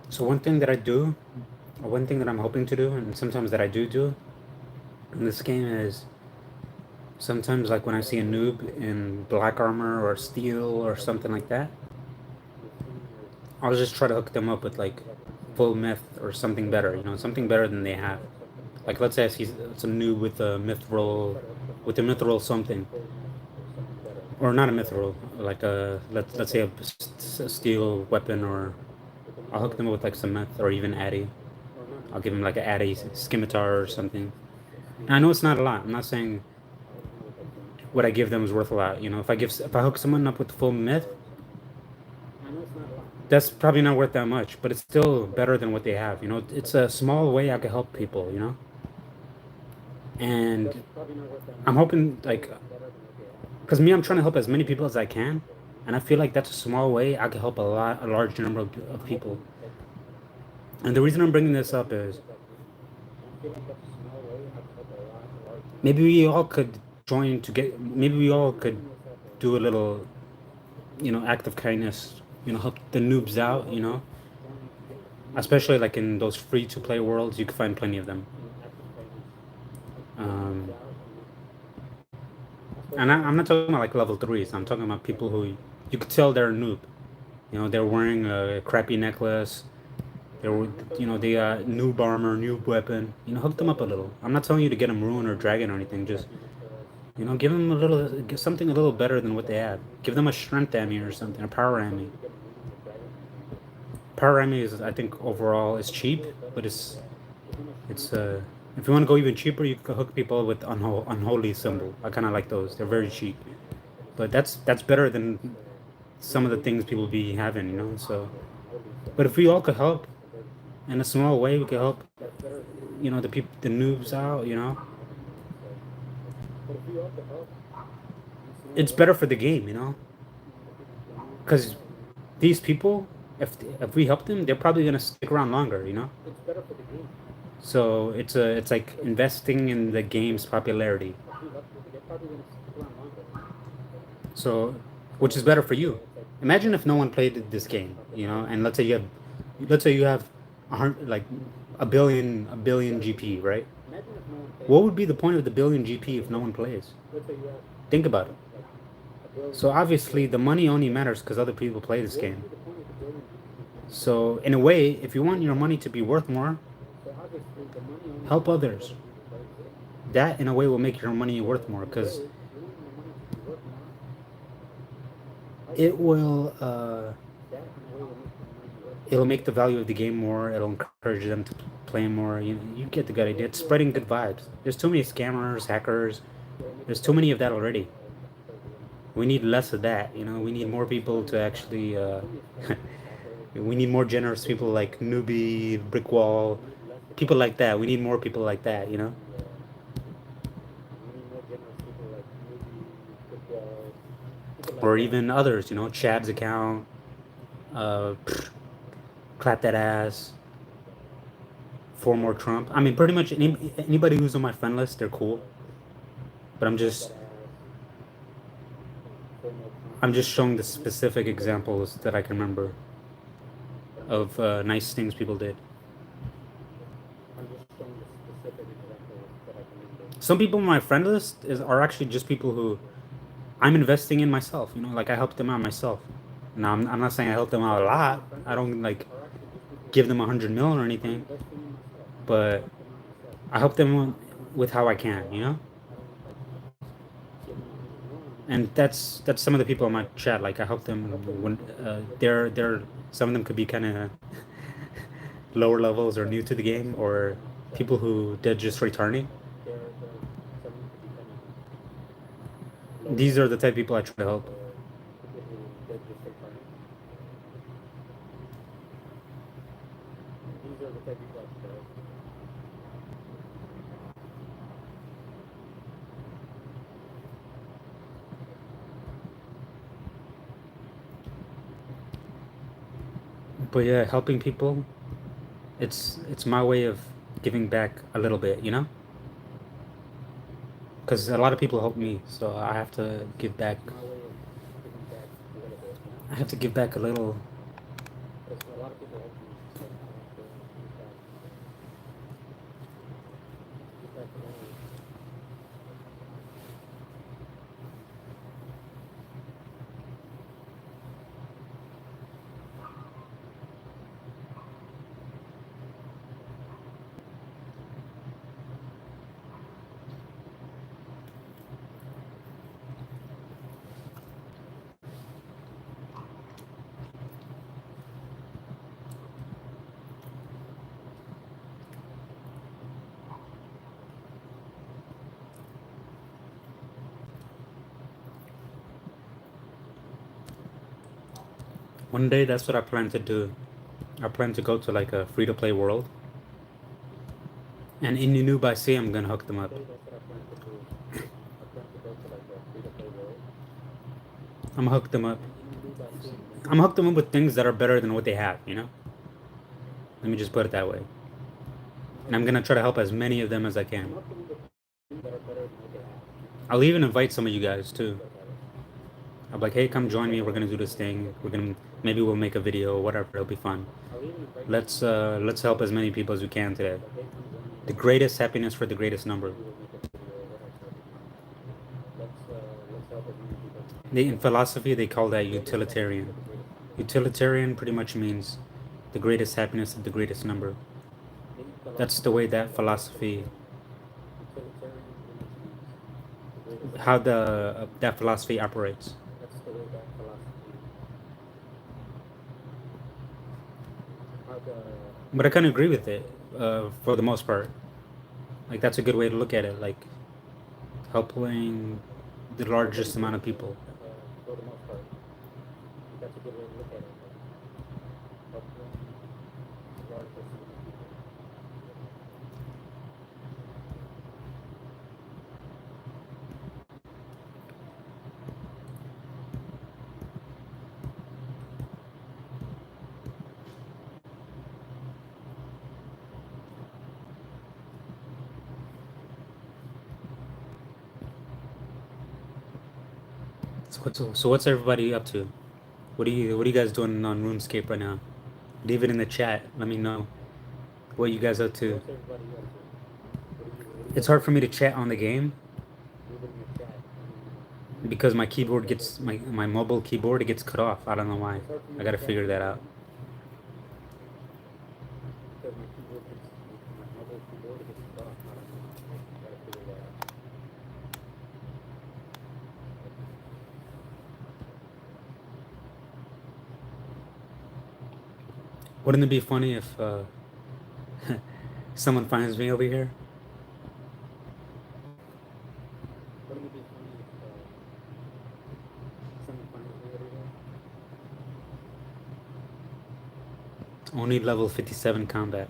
S1: So one thing that I do, or one thing that I'm hoping to do, and sometimes that I do in this game is sometimes like when I see a noob in black armor or steel or something like that, I'll just try to hook them up with like full myth or something better, something better than they have. Like let's say I see some noob with a mithril something, or not a mithril, like let's say a steel weapon, or I'll hook them up with like some myth or even addy. I'll give him like an addy scimitar or something. And I know it's not a lot. I'm not saying what I give them is worth a lot. If I hook someone up with full myth, that's probably not worth that much, but it's still better than what they have. It's a small way I could help people. And I'm hoping like, because me, I'm trying to help as many people as I can, and I feel like that's a small way I could help a large number of people. And the reason I'm bringing this up is maybe we all could maybe we all could do a little, act of kindness, help the noobs out, especially like in those free to play worlds, you can find plenty of them. Um, and I'm not talking about like level threes. I'm talking about people who you could tell they're a noob. They're wearing a crappy necklace. They got noob armor, noob weapon. Hook them up a little. I'm not telling you to get them ruin or dragon or anything. Just, give them give something a little better than what they have. Give them a strength ammy or something, a power ammy. Power ammy is, I think, overall is cheap, but it's if you want to go even cheaper, you can hook people with unholy symbol. I kind of like those. They're very cheap, but that's better than some of the things people be having. So, but if we all could help in a small way, we could help, the noobs out. It's better for the game. Because these people, if we help them, they're probably gonna stick around longer. So it's like investing in the game's popularity. So, which is better for you. Imagine if no one played this game, and let's say you have like a billion GP, right? What would be the point of the billion GP if no one plays? Think about it. So obviously the money only matters because other people play this game. So in a way, if you want your money to be worth more, help others. That in a way will make your money worth more because it will it'll make the value of the game more. It'll encourage them to play more. You get the good idea. It's spreading good vibes. There's too many scammers, hackers. There's too many of that already. We need less of that. We need more people to actually. We need more generous people like Newbie, Brickwall, people like that. We need more people like that. Or even others. Chad's account, pfft, clap that ass, four more Trump. I mean, pretty much anybody who's on my friend list, they're cool. But I'm just showing the specific examples that I can remember of nice things people did. Some people on my friend list are actually just people who I'm investing in myself. Like I helped them out myself. Now I'm not saying I helped them out a lot. I don't like give them 100 million or anything, but I help them with how I can. And that's some of the people on my chat. Like I help them when they're some of them could be kind of lower levels or new to the game or people who did just returning. These are the type of people I try to help. But yeah, helping people, it's my way of giving back a little bit, you know? Because a lot of people help me, so I have to give back. I have to give back a little. One day, that's what I plan to do. I plan to go to like a free-to-play world, and in New by Sea, I'm gonna hook them up. I'm gonna hook them up. I'm gonna hook them up with things that are better than what they have, you know? Let me just put it that way. And I'm gonna try to help as many of them as I can. I'll even invite some of you guys too. I'm like, hey, come join me. We're gonna do this thing. We're gonna maybe we'll make a video, whatever. It'll be fun. Let's help as many people as we can today. The greatest happiness for the greatest number. In philosophy, they call that utilitarian. Utilitarian pretty much means the greatest happiness of the greatest number. That's the way that philosophy, how the that philosophy operates. But I kind of agree with it, for the most part. Like that's a good way to look at it. Like helping the largest amount of people. So what's everybody up to? What are you guys doing on RuneScape right now? Leave it in the chat. Let me know what you guys up to. It's hard for me to chat on the game because my keyboard gets my mobile keyboard, it gets cut off. I don't know why. I gotta figure that out. Wouldn't it be funny if someone finds me over here? Only level 57 combat.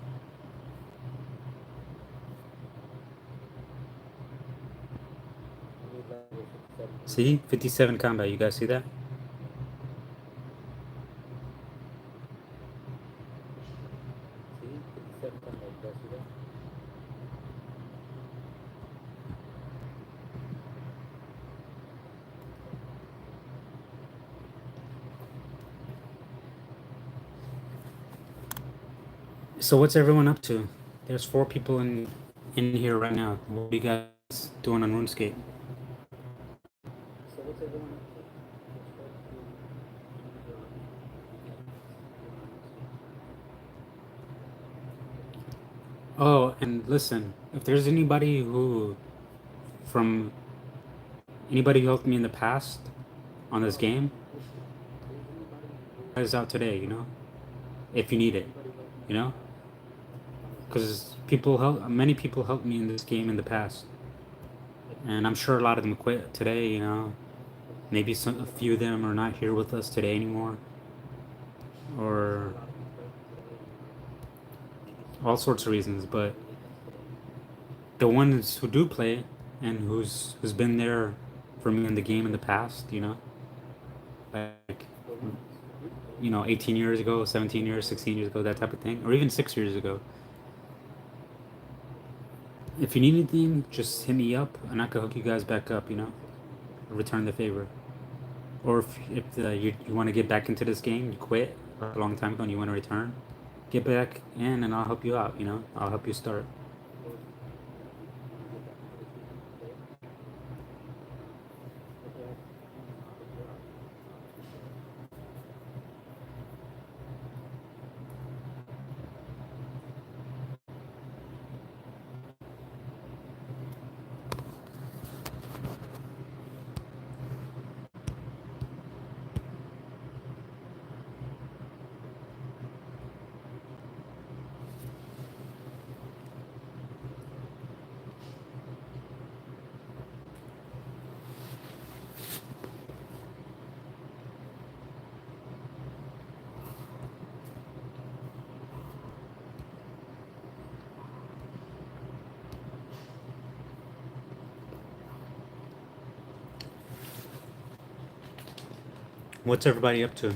S1: See? 57 combat. You guys see that? So what's everyone up to? There's 4 people in here right now. What are you guys doing on RuneScape? Oh, and listen, if there's from anybody who helped me in the past on this game, is out today, you know? If you need it, you know? Because many people helped me in this game in the past, and I'm sure a lot of them quit today, you know? Maybe a few of them are not here with us today anymore, or all sorts of reasons. But the ones who do play and who's been there for me in the game in the past, like 18 years ago, 17 years, 16 years ago, that type of thing, or even 6 years ago. If you need anything, just hit me up and I can hook you guys back up. Return the favor. Or if you want to get back into this game, you quit a long time ago and you want to return, get back in and I'll help you out. I'll help you start. What's everybody up to?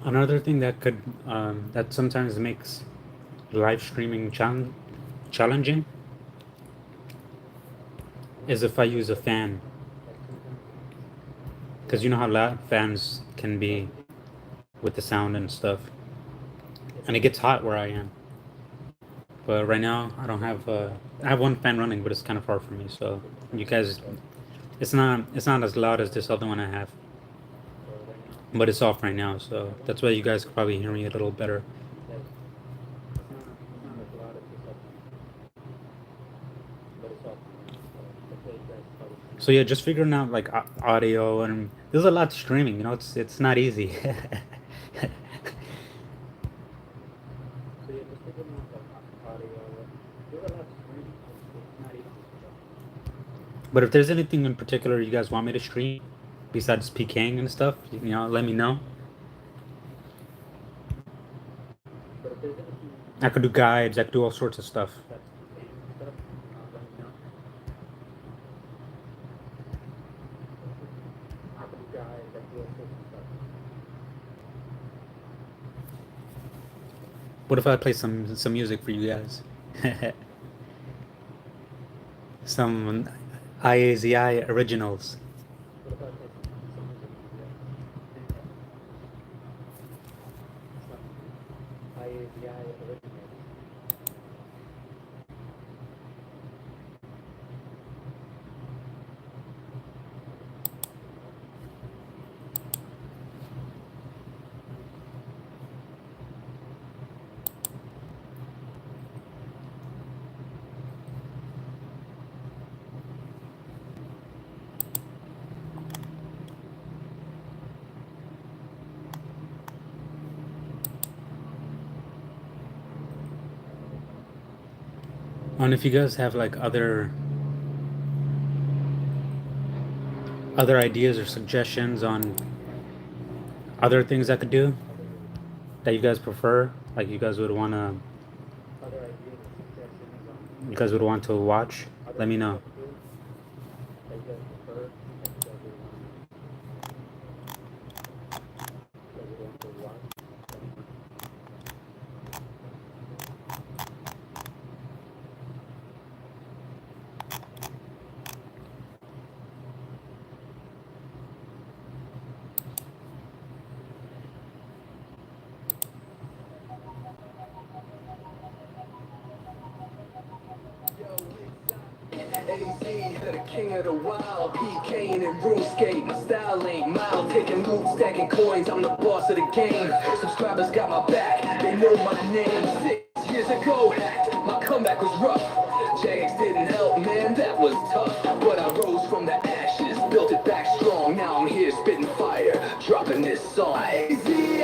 S1: Another thing that sometimes makes live streaming challenging is if I use a fan, because you know how loud fans can be with the sound and stuff, and it gets hot where I am. But right now I don't have. I have one fan running, but it's kind of far from me. So you guys, it's not as loud as this other one I have, but it's off right now. So that's why you guys could probably hear me a little better. So yeah, just figuring out like audio, and there's a lot to streaming. It's not easy. But if there's anything in particular you guys want me to stream besides PKing and stuff, let me know. I could do guides. I could do all sorts of stuff. What if I play some music for you guys? Some Ayzee originals. And if you guys have like other ideas or suggestions on other things I could do that you guys prefer, like you guys would want to watch, let me know.
S2: Ayzee, the king of the wild, PKing in Runescape. My style ain't mild, taking loot, stacking coins. I'm the boss of the game. Subscribers got my back, they know my name. 6 years ago, my comeback was rough. JX didn't help, man, that was tough. But I rose from the ashes, built it back strong. Now I'm here spitting fire, dropping this song. Ayzee,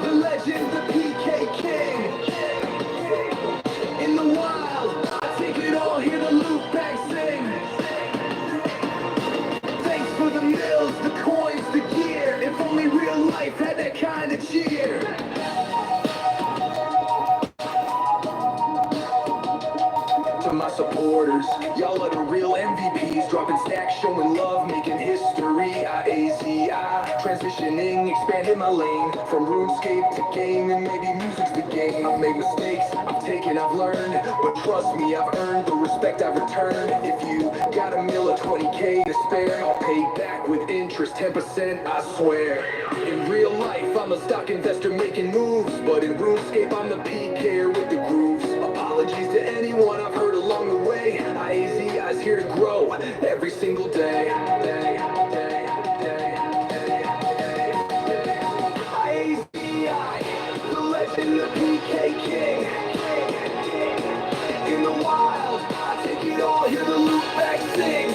S2: the legend, the PK king. In the wild, I take it all, hear the loop back sing. Thanks for the mills, the coins, the gear. If only real life had that kind of cheer. To my supporters, y'all are the real MVPs. Dropping stacks, showing love, making history. I transitioning, expanding my lane. From RuneScape to gaming, maybe music's the game. I've made mistakes, I've taken, I've learned. But trust me, I've earned the respect I've returned. If you got a mill or 20K to spare, I'll pay back with interest, 10%, I swear. In real life, I'm a stock investor making moves. But in RuneScape, I'm the PKer with the grooves. Apologies to anyone I've hurt along the way. Ayzee, I's here to grow every single day. Ayzee, the legend, the PK king. In the wild, I take it all, hear the loop back sing.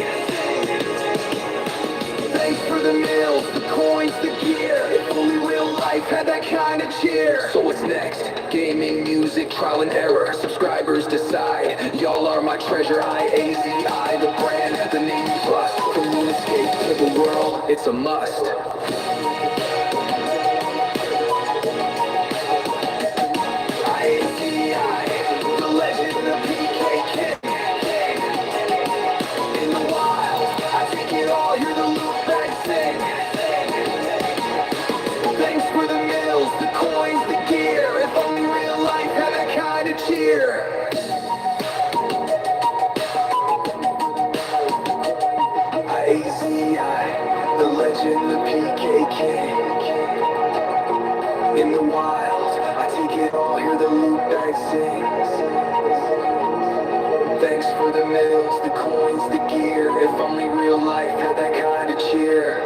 S2: Thanks for the meals, the coins, the gear. If only real life had that kind of cheer. So what's next? Gaming, music, trial and error. Subscribers decide. Y'all are my treasure. Ayzee, the brand, the name you trust. From Runescape to the world, it's a must. Ayzee, the legend, the PK king. In the wild, I take it all, hear the loop back sing. Thanks for the mills, the coins, the gear. If only real life had that kind of cheer. Ayzee, the legend, the PK king. In the wild, I take it all, hear the loop back sing. Thanks for the mills, the coins, the gear. If only real life had that kind of cheer.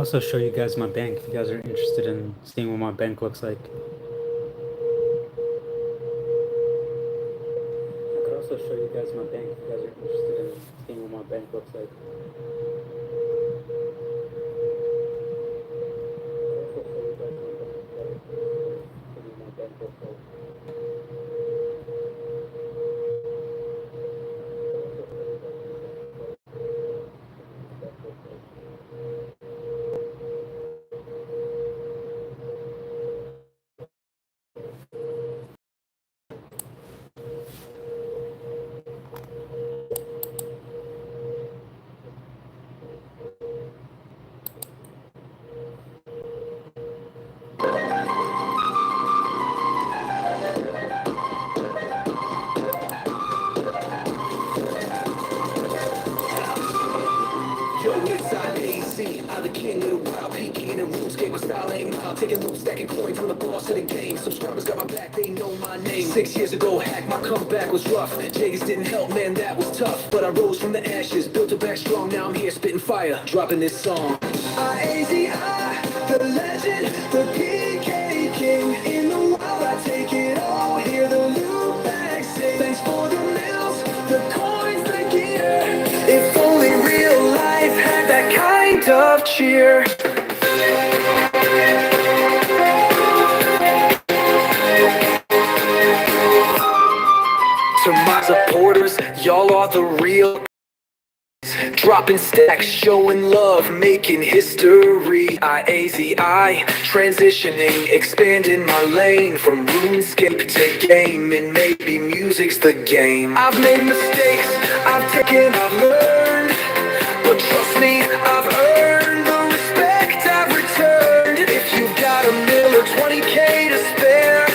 S1: also show you guys my bank if you guys are interested in seeing what my bank looks like. I could also show you guys my bank if you guys are interested in seeing what my bank looks like.
S2: Yo, it's Ayzee, I'm the king of the wild, peeking in Runescape, my style ain't mild, taking loot, stacking coins, I'm the boss of the game, subscribers got my back, they know my name. 6 years ago, hack, my comeback was rough, Jaggers didn't help, man, that was tough, but I rose from the ashes, built it back strong, now I'm here spitting fire, dropping this song. Ayzee, the legend, the PK king, in the wild I take it all, hear the loot bag sing, thanks for the mills, the coins, the gear, if only real life had that kind of cheer. To my supporters, y'all are the real. Dropping stacks, showing love, making history. Ayzee, transitioning, expanding my lane from RuneScape to gaming. Maybe music's the game. I've made mistakes, I've taken, I've learned, but trust me, I've earned the respect I've returned. If you've got a mil or 20K to spare,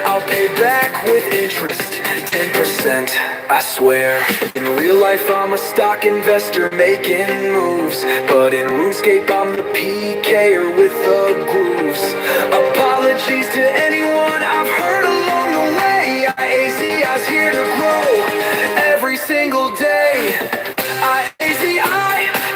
S2: I'll pay back with interest, 10%, I swear. In real life I'm a stock investor making moves, but in RuneScape I'm the PKer with the grooves. Apologies to anyone I've hurt along the way. Ayzee, I's here to grow every single day. Ayzee,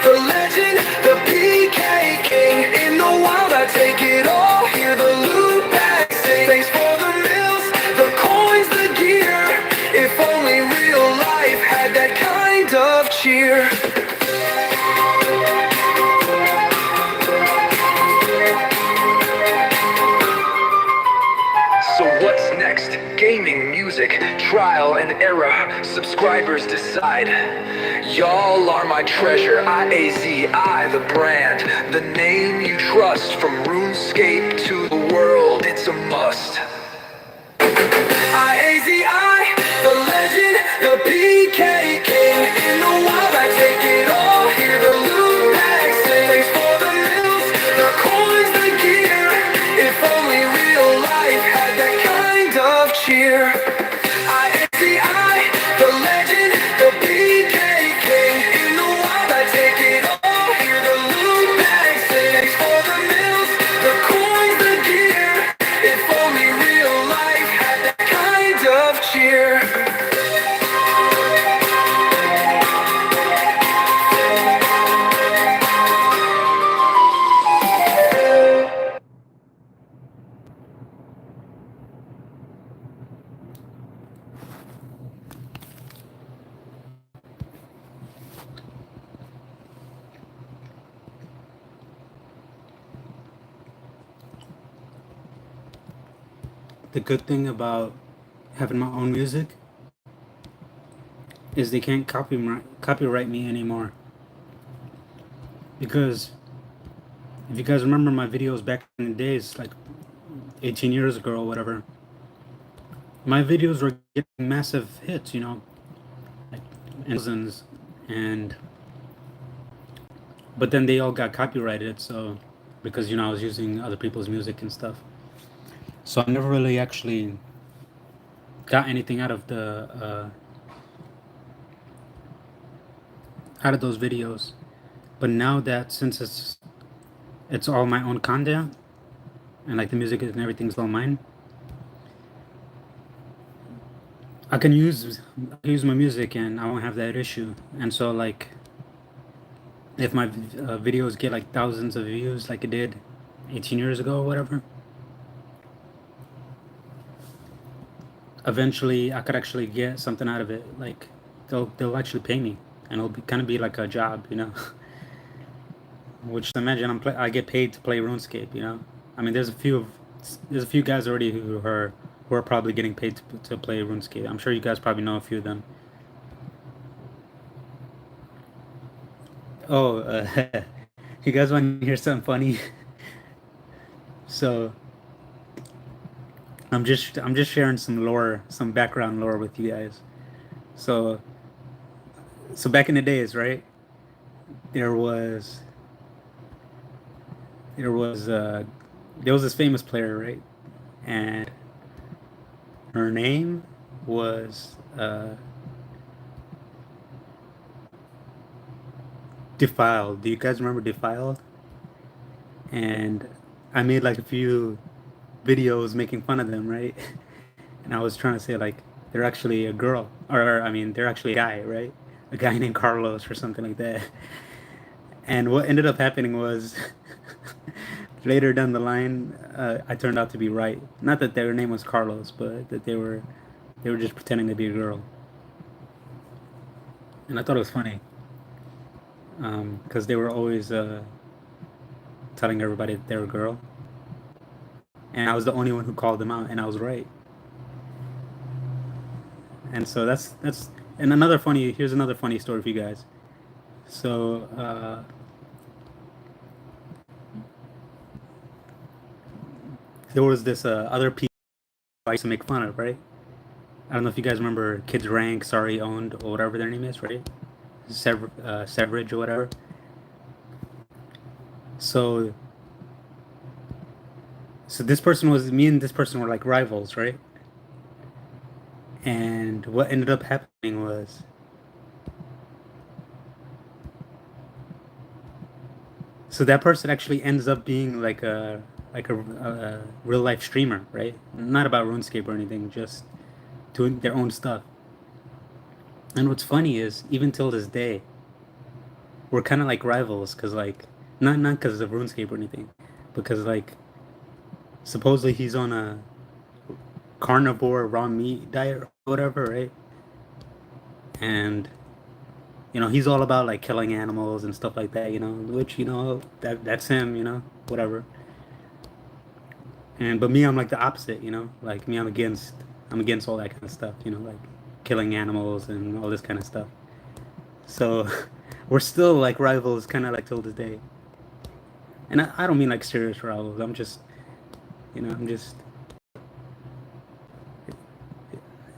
S2: the legend, the PK king. In the wild I take it all, hear the loot bag sing. Thanks for the mills, the coins, the gear. If only real life had that kind of cheer. So what's next? Gaming, music, trial and error. Subscribers decide. Y'all are my treasure. Ayzee, the brand, the name you trust. From RuneScape to the world, it's a must. Ayzee, the legend, the PK king. In the wild I take it all, hear the loot bag sing. Thanks for the mills, the coins, the gear. If only real life had that kind of cheer. Ayzee, the legend, the PK king. In the wild I take it all, hear the loot bag sing. Thanks for the mills, the coins, the gear. If only real life had that kind of cheer.
S1: The good thing about having my own music is they can't copyright me anymore. Because if you guys remember my videos back in the days, like 18 years ago or whatever, my videos were getting massive hits, like thousands, and but then they all got copyrighted, so because I was using other people's music and stuff. So I never really actually got anything out of those videos. But now that since it's all my own content and like the music and everything's all mine, I can use my music and I won't have that issue. And so like if my videos get like thousands of views like it did 18 years ago or whatever, eventually I could actually get something out of it. Like they'll actually pay me, and it'll be kind of be like a job, you know. Which imagine I get paid to play RuneScape, you know. I mean, there's a few guys already who are probably getting paid to play RuneScape. I'm sure you guys probably know a few of them. Oh, you guys want to hear something funny? So I'm just sharing some lore, some background lore with you guys. So so back in the days, right? There was there was uh there was this famous player, right? And her name was Defiled. Do you guys remember Defiled? And I made like a few videos making fun of them, right? And I was trying to say like they're actually a girl, or I mean they're actually a guy, right? A guy named Carlos or something like that. And what ended up happening was later down the line, I turned out to be right. Not that their name was Carlos, but that they were just pretending to be a girl. And I thought it was funny because they were always telling everybody that they were a girl, and I was the only one who called them out, and I was right. And so that's and another funny. Here's another funny story for you guys. So there was this other people I used to make fun of, right? I don't know if you guys remember Kids Rank, Sorry Owned, or whatever their name is, right? Severage or whatever. So so this person was me and this person were like rivals, right? And what ended up happening was so that person actually ends up being like a real life streamer, right? Not about RuneScape or anything, just doing their own stuff. And what's funny is even till this day, we're kind of like rivals because like not because of RuneScape or anything, because like supposedly he's on a carnivore raw meat diet or whatever, right? And he's all about like killing animals and stuff like that, which that's him, whatever. And but me, I'm like the opposite, like me, I'm against all that kind of stuff, like killing animals and all this kind of stuff. So we're still like rivals, kind of like till this day. And I don't mean like serious rivals. I'm just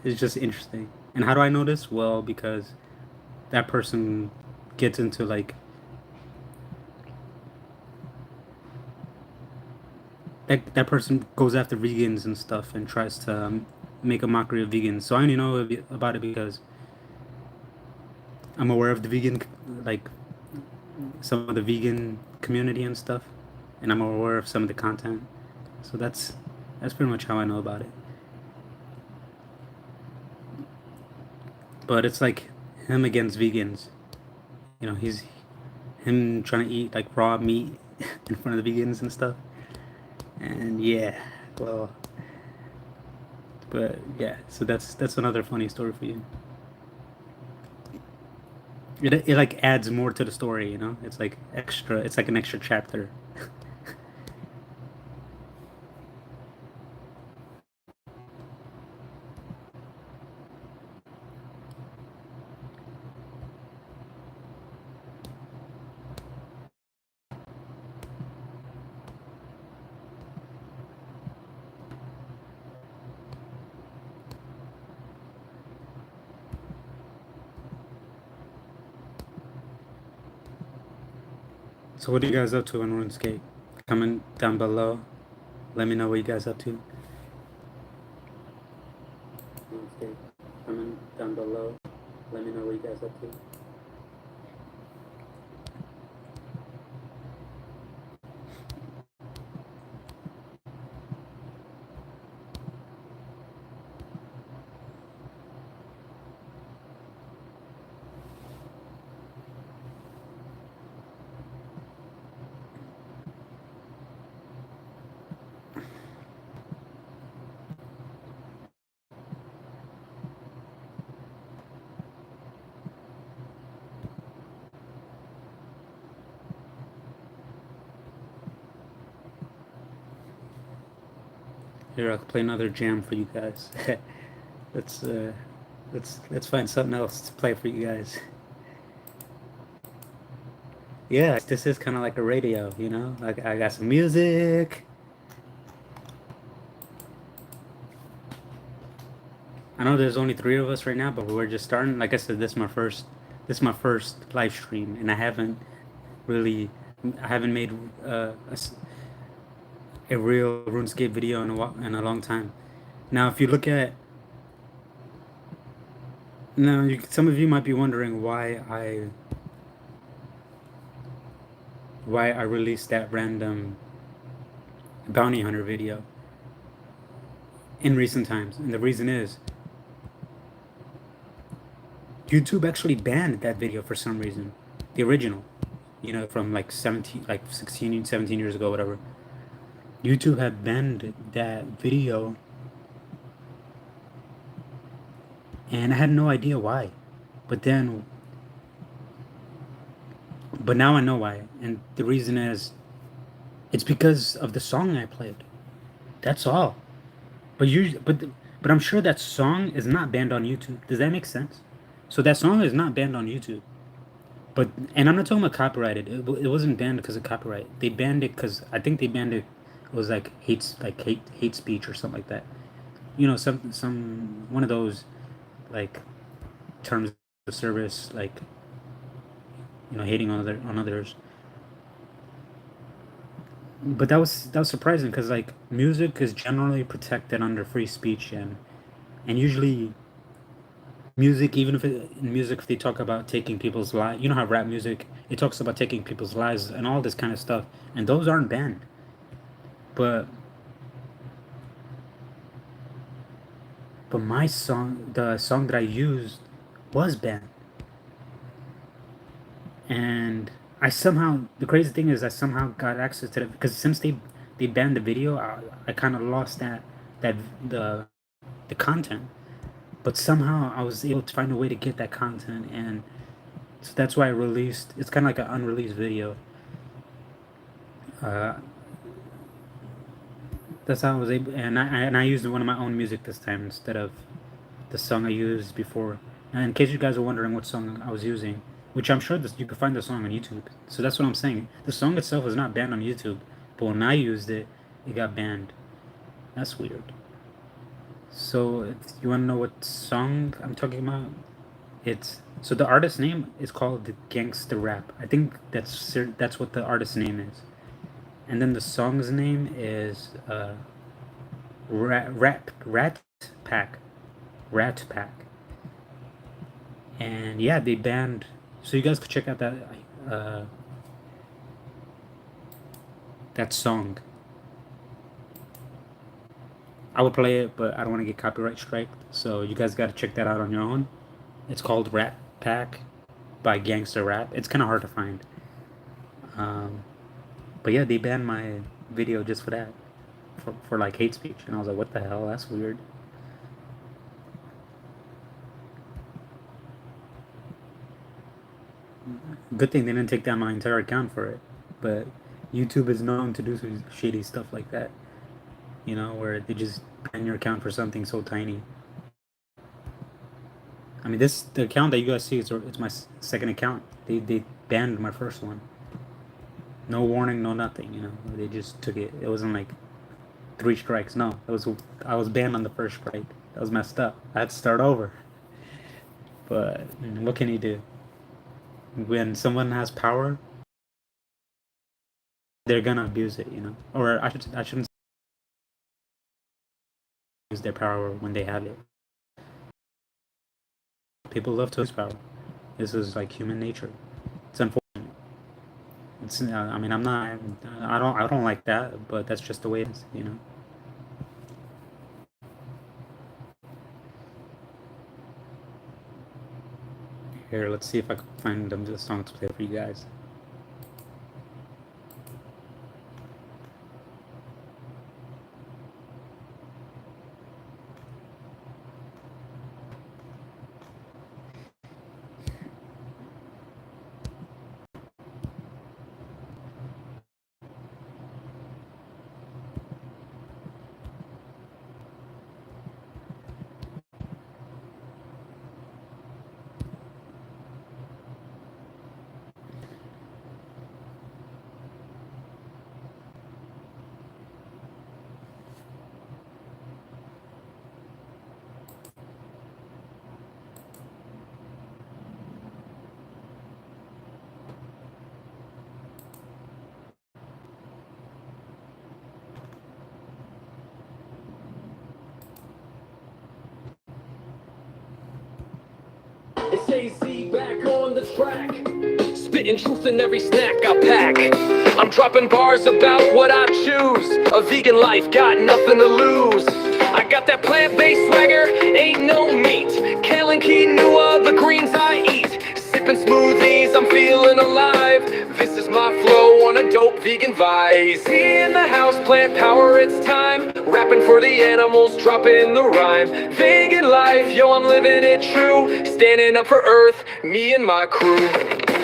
S1: it's just interesting. And how do I know this? Well, because that person gets into like that person goes after vegans and stuff and tries to make a mockery of vegans. So I only know about it because I'm aware of the vegan, like some of the vegan community and stuff, and I'm aware of some of the content. So that's pretty much how I know about it. But it's like him against vegans. He's him trying to eat like raw meat in front of the vegans and stuff. And yeah, well, but yeah, so that's another funny story for you. It like adds more to the story, It's like extra. It's like an extra chapter. So what are you guys up to in RuneScape? Comment down below. Let me know what you guys up to. RuneScape. Comment down below. Let me know what you guys up to. Here, I'll play another jam for you guys. let's uh, let's find something else to play for you guys. Yeah, this is kind of like a radio, you know? Like I got some music. I know there's only three of us right now, but we're just starting. Like I said, this is my first live stream, and really, I haven't made a real RuneScape video in a long time. Now, if you look at now, some of you might be wondering why I released that random bounty hunter video in recent times, and the reason is YouTube actually banned that video for some reason, the original, from like 17, like 16, 17 years ago, whatever. YouTube had banned that video, and I had no idea why. But then, but now I know why, and the reason is it's because of the song I played. That's all. But but I'm sure that song is not banned on YouTube. Does that make sense? So that song is not banned on YouTube. But and I'm not talking about copyrighted. It wasn't banned because of copyright. They banned it because I think they banned it. It was like hate speech or something like that. Some one of those like terms of service, like hating on others. But that was surprising because like music is generally protected under free speech, and usually music, even if in music if they talk about taking people's lives, you know how rap music it talks about taking people's lives and all this kind of stuff, and those aren't banned. But my song, the song that I used, was banned, and the crazy thing is I somehow got access to it because since they banned the video, I kind of lost that the content, but somehow I was able to find a way to get that content, and so that's why I released. It's kind of like an unreleased video. Uh, that's how I was able, and I used one of my own music this time instead of the song I used before. And in case you guys are wondering what song I was using, which I'm sure you could find the song on YouTube. So that's what I'm saying. The song itself is not banned on YouTube, but when I used it, it got banned. That's weird. So if you want to know what song I'm talking about? It's so the artist name is called the Gangsta Rap. I think that's what the artist name is. And then the song's name is Rat Pack. Rat Pack. And yeah, they banned. So you guys could check out uh, that song. I would play it, but I don't want to get copyright striked. So you guys got to check that out on your own. It's called Rat Pack by Gangster Rap. It's kind of hard to find. Um, but yeah, they banned my video just for that, for like hate speech, and I was like, what the hell? That's weird. Good thing they didn't take down my entire account for it. But YouTube is known to do some shady stuff like that. Where they just ban your account for something so tiny. I mean, the account that you guys see, it's my second account. They banned my first one. No warning, no nothing. They just took it. It wasn't like three strikes. No, I was banned on the first strike. That was messed up. I had to start over. But what can you do? When someone has power, they're gonna abuse it. Or I shouldn't use their power when they have it. People love to abuse power. This is like human nature. It's unfortunate. I mean, I don't like that, but that's just the way it is. Here, let's see if I can find the song to play for you guys.
S2: Ayzee back on the track, spitting truth in every snack I pack. I'm dropping bars about what I choose. A vegan life, got nothing to lose. I got that plant-based swagger, ain't no meat. Kale and quinoa, the greens I eat. Sipping smoothies, I'm feeling alive. This is my flow on a dope vegan vibe. Ayzee in the house, plant power, it's time. Rapping for the animals, dropping the rhyme. Vegan life, yo, I'm living it true. Standing up for Earth, me and my crew.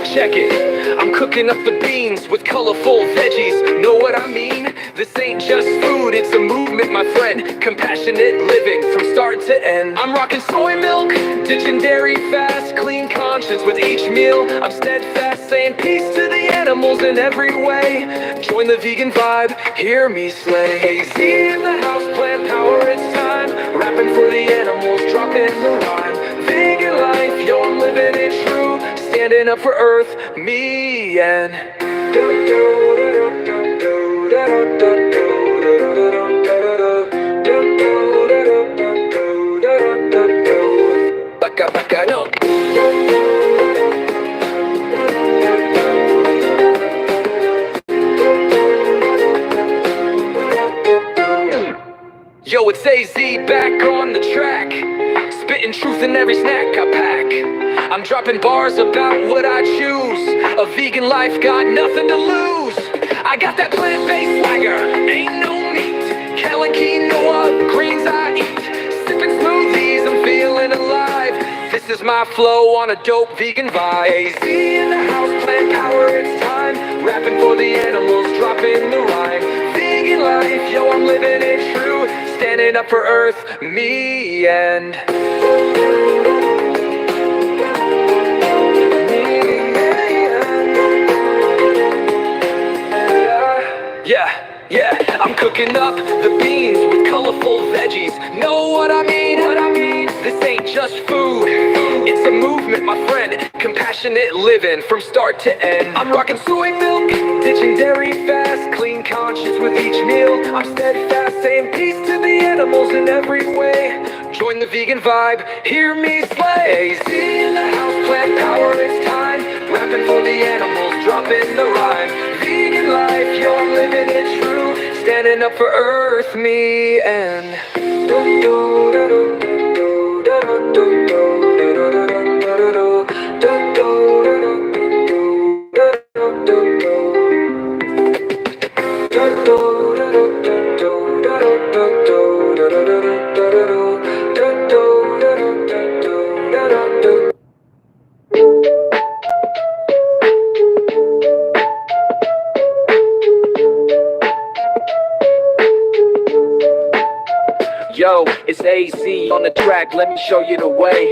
S2: Check it, I'm cooking up the beans with colorful veggies. Know what I mean? This ain't just food, it's a movement, my friend. Compassionate living from start to end. I'm rocking soy milk, ditching dairy fast. Clean conscience with each meal. I'm steadfast, saying peace to the animals in every way. Join the vegan vibe, hear me slay. Ayzee in the house, plant power, it's time. Rapping for the animals, dropping the rhyme. Vegan life, yo, I'm living it true. Standing up for Earth, me and baka baka no. Yo, it's Ayzee back on the track, spitting truth in every snack I pack. I'm dropping bars about what I choose. A vegan life, got nothing to lose. I got that plant-based swagger, ain't no meat. Kale and quinoa, greens I eat. Sipping smoothies, I'm feeling alive. This is my flow on a dope vegan vibe. Ayzee in the house, plant power, it's time. Rapping for the animals, dropping the rhyme. Vegan life, yo, I'm living it true. Standing up for Earth, me and yeah, I'm cooking up the beans with colorful veggies. Know what I mean? This ain't just food, it's a movement, my friend. Compassionate living from start to end. I'm rocking soy milk, ditching dairy fast. Clean conscience with each meal. I'm steadfast, saying peace to the animals in every way. Join the vegan vibe, hear me slay. Ayzee in the house, plant power, it's time. Rapping for the animals, dropping the rhyme. Vegan life, yo, I'm living it true. Standing up for Earth, me and yo, it's Ayzee on the track, let me show you the way.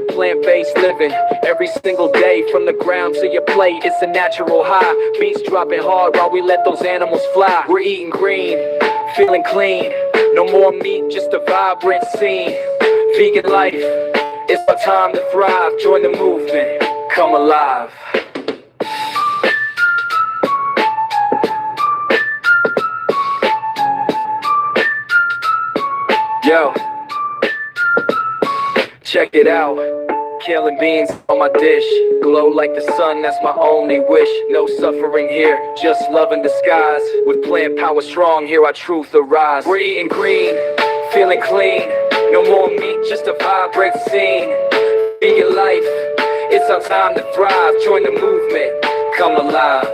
S2: Plant-based living, every single day. From the ground to your plate, it's a natural high. Beats dropping hard while we let those animals fly. We're eating green, feeling clean. No more meat, just a vibrant scene. Vegan life, it's our time to thrive. Join the movement, come alive. Yo, check it out. Kale and beans on my dish. Glow like the sun, that's my only wish. No suffering here, just love in disguise. With plant power strong, here our truth arise. We're eating green, feeling clean. No more meat, just a vibrant scene. Vegan life, it's our time to thrive. Join the movement, come alive.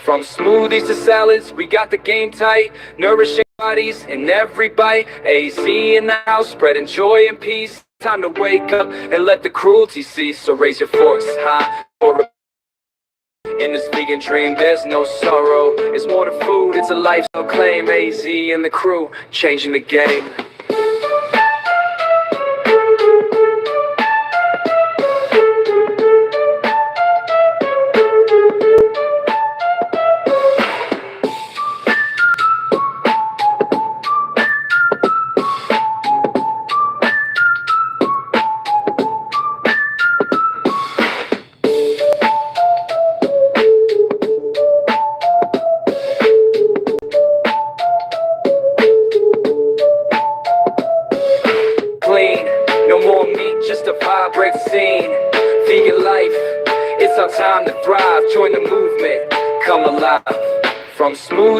S2: From smoothies to salads, we got the game tight. Nourishing bodies in every bite. Ayzee in the house, spreading joy and peace. Time to wake up and let the cruelty cease. So raise your voice high. In this vegan dream, there's no sorrow. It's more than food, it's a lifestyle claim. Ayzee and the crew, changing the game.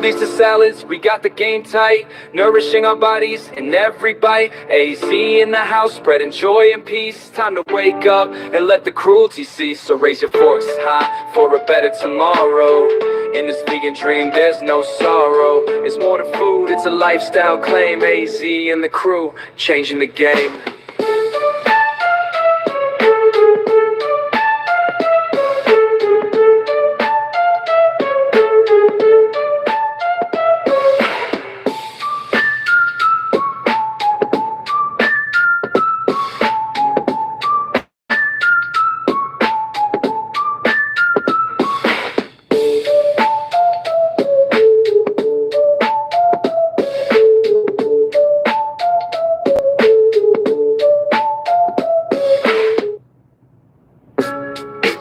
S2: smoothies to salads, we got the game tight, nourishing our bodies in every bite. Ayzee in the house, spreading joy and peace. Time to wake up and let the cruelty cease. So raise your voice high for a better tomorrow. In this vegan dream, there's no sorrow. It's more than food, it's a lifestyle claim. Ayzee and the crew, changing the game.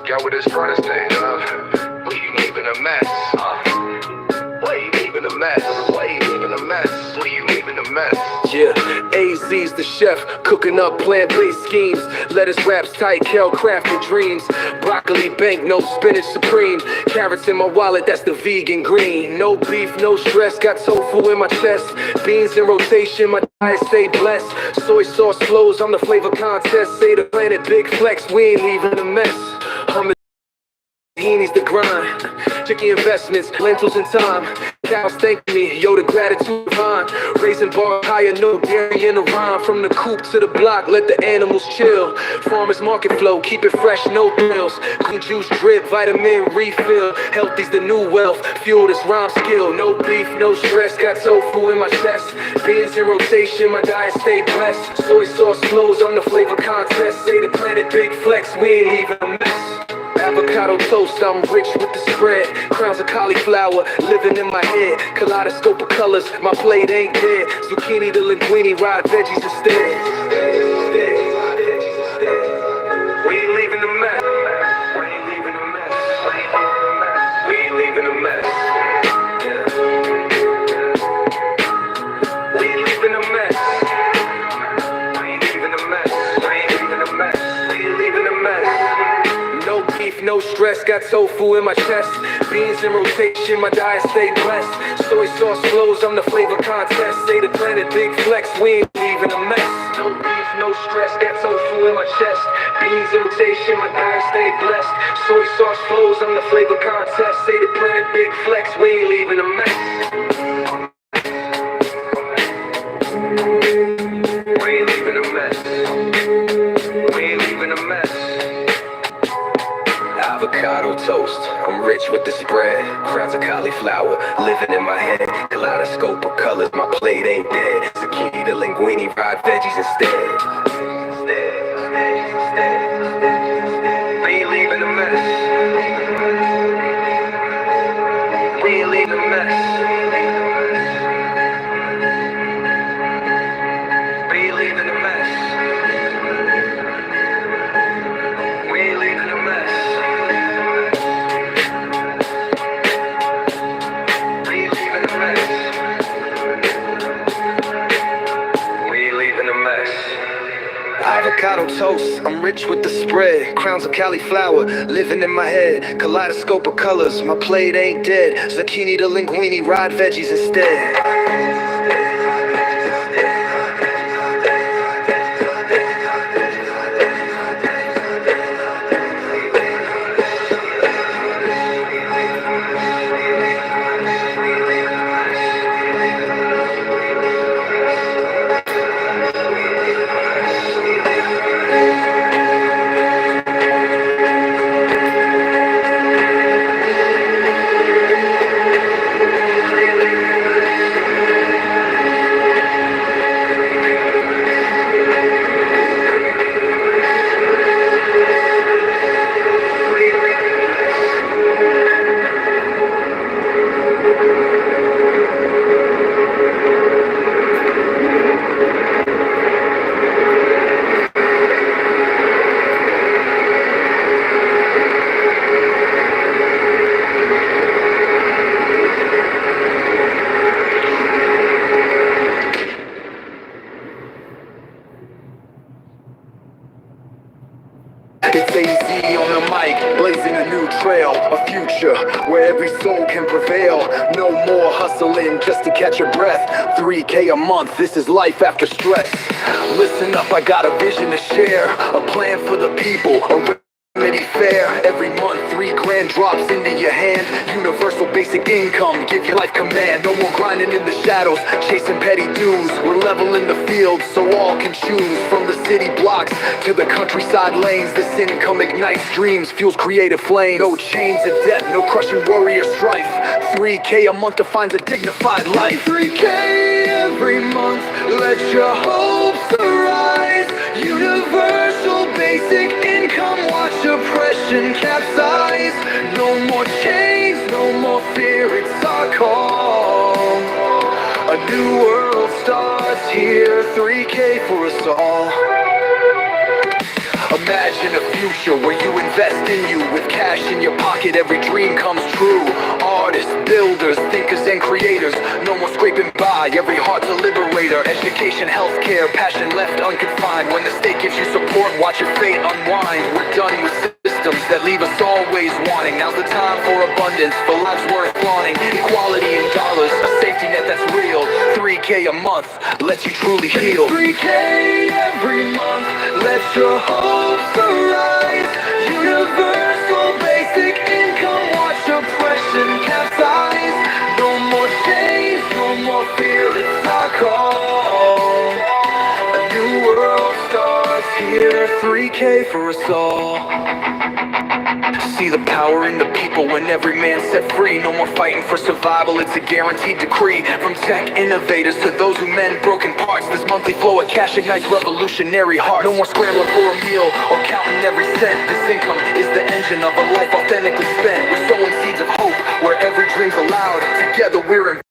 S3: Got with this front stage, we leaving a mess. We leaving a mess. We leaving a mess. We leaving a mess.
S2: Yeah, Ayzee's the chef, cooking up plant-based schemes. Lettuce wraps tight, kale crafted dreams. Broccoli bank, no spinach supreme. Carrots in my wallet, that's the vegan green. No beef, no stress, got tofu in my chest. Beans in rotation, my diet stay blessed. Soy sauce flows, I'm the flavor contest. Say the planet big flex, we ain't leaving a mess. Heaney's the grind, chicken investments, lentils and thyme. Cows thanking me, yo, the gratitude divine. Raising bar higher, no dairy in the rhyme. From the coop to the block, let the animals chill. Farmers market flow, keep it fresh, no bills. Clean juice drip, vitamin refill. Healthy's the new wealth, fuel this rhyme skill. No beef, no stress, got tofu in my chest. Beans in rotation, my diet stay blessed. Soy sauce flows, I'm the flavor contest. Say the planet big flex, we ain't leaving a mess. Avocado toast, I'm rich with the spread. Crowns of cauliflower, living in my head. Kaleidoscope of colors, my plate ain't dead. Zucchini to linguine, ride veggies instead. We ain't leaving a mess. We ain't leaving a mess. We ain't leaving a mess. We ain't leaving a mess. We ain't leaving a mess. We ain't leaving a mess. We ain't leaving a mess. No beef, no stress, got tofu in my chest. Beans in rotation, my diet stay blessed. Soy sauce flows, I'm the flavor contest. Say the planet big flex, we ain't leaving a mess. No beef, no stress, got tofu in my chest. Beans in rotation, my diet stay blessed. Soy sauce flows, I'm the flavor contest. Say the planet big flex, we ain't leaving a mess. We ain't leaving a mess. We ain't leaving a mess. Avocado toast, I'm rich with the spread. Crowns of cauliflower, living in my head. Kaleidoscope of colors, my plate ain't dead. Zucchini to linguine, ride veggies instead. We ain't leaving a mess. We ain't leaving a mess. We ain't leaving a mess. We ain't leaving a mess. Avocado toast, I'm rich with the spread. Crowns of cauliflower, living in my head. Kaleidoscope of colors, my plate ain't dead. Zucchini to linguine, ride veggies instead. trail, a future where every soul can prevail. No more hustling just to catch your breath. 3K a month, this is life after stress. Listen up, I got a vision to share, a plan for the people, a remedy fair. Every month 3 grand drops into your hand. Universal basic income, give your life command. No more grinding in the shadows, chasing petty dues. We're leveling the field so all can choose. From the city blocks to the countryside lanes, this income ignites dreams, fuels creative flames. No chains of debt, no crushing worry or strife. 3K a month defines a dignified life. 3K every month, let your hopes arise. Universal basic income, watch oppression capsize. No more chains, no more fear, it's our call. A new world starts here, 3K for us all. Imagine a future where you invest in you. With cash in your pocket, every dream comes true. Artists, builders, thinkers and creators, no more scraping by, every heart's a liberator. Education, healthcare, passion left unconfined. When the state gives you support, watch your fate unwind. We're done with systems that leave us always wanting. Now's the time for abundance, for lives worth flaunting. Equality in dollars, a safety net that's real. 3K a month lets you truly heal. 3K every month, let your hopes arise. Universal basic income, watch oppression capsize. No more chains, no more fear, it's our call. A new world starts here, 3K for us all. See the power in the people when every man set free. No more fighting for survival, it's a guaranteed decree. From tech innovators to those who mend broken parts, this monthly flow of cash ignites revolutionary hearts. No more scrambling for a meal or counting every cent. This income is the engine of a life authentically spent. We're sowing seeds of hope where every dream's allowed. Together we're in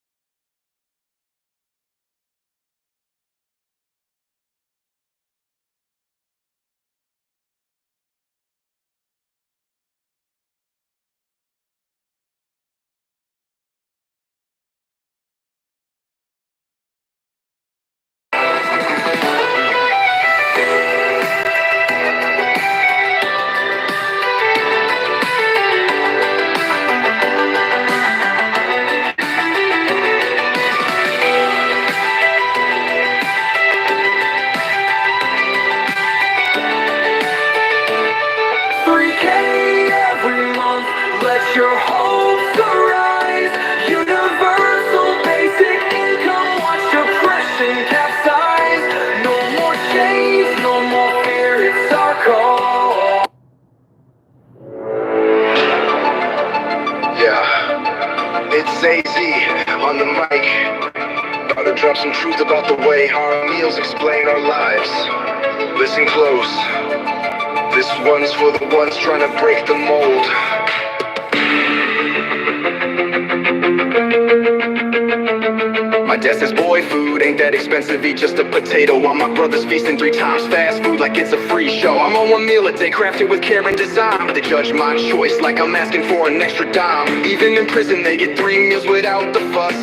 S2: your hopes arise. Universal basic income, watch oppression capsize. No more chains, no more fear, it's our call.
S3: Yeah, it's Ayzee on the mic. About to drop some truth about the way our meals explain our lives. Listen close. This one's for the ones trying to break the mold. My dad says, boy, food ain't that expensive, eat just a potato. While my brother's feasting 3 times fast food like it's a free show. I'm on 1 meal a day, crafted with care and design, but they judge my choice like I'm asking for an extra dime. Even in prison, they get 3 meals without the fuss.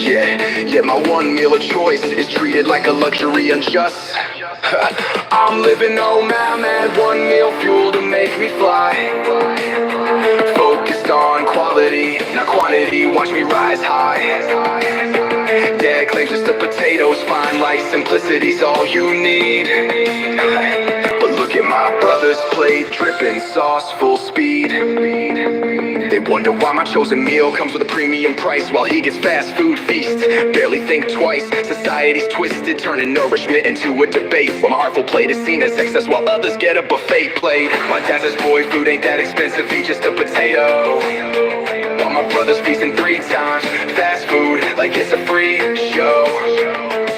S3: Yeah, my 1 meal of choice is treated like a luxury unjust. I'm living on man, 1 meal fuel to make me fly. Focused on quality, not quantity, watch me rise high. Dad claims just a potato's fine, like simplicity's all you need. But look at my brother's plate, dripping sauce, full speed. They wonder why my chosen meal comes with a premium price, while he gets fast food feast. Barely think twice, society's twisted, turning nourishment into a debate. While my artful plate is seen as excess, while others get a buffet plate. My dad says, boy, food ain't that expensive, eat just a potato. While my brother's feasting 3 times fast food like it's a free show.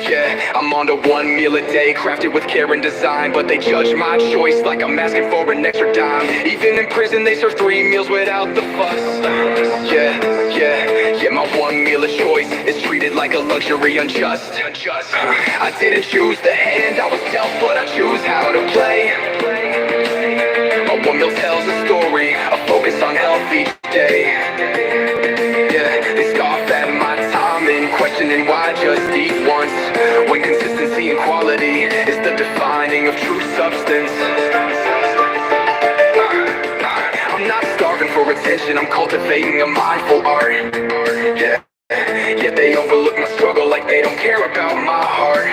S3: Yeah, I'm on to 1 meal a day, crafted with care and design, but they judge my choice like I'm asking for an extra dime. Even in prison, they serve 3 meals without the fuss. Yeah, my 1 meal of choice is treated like a luxury unjust. I didn't choose the hand I was dealt, but I choose how to play. My 1 meal tells a story, a focus on health each day. Yeah, they scoff at my timing, questioning why I just eat once, when consistency and quality is the defining of true substance. imagine I'm cultivating a mindful art. Yeah, yet they overlook my struggle like they don't care about my heart.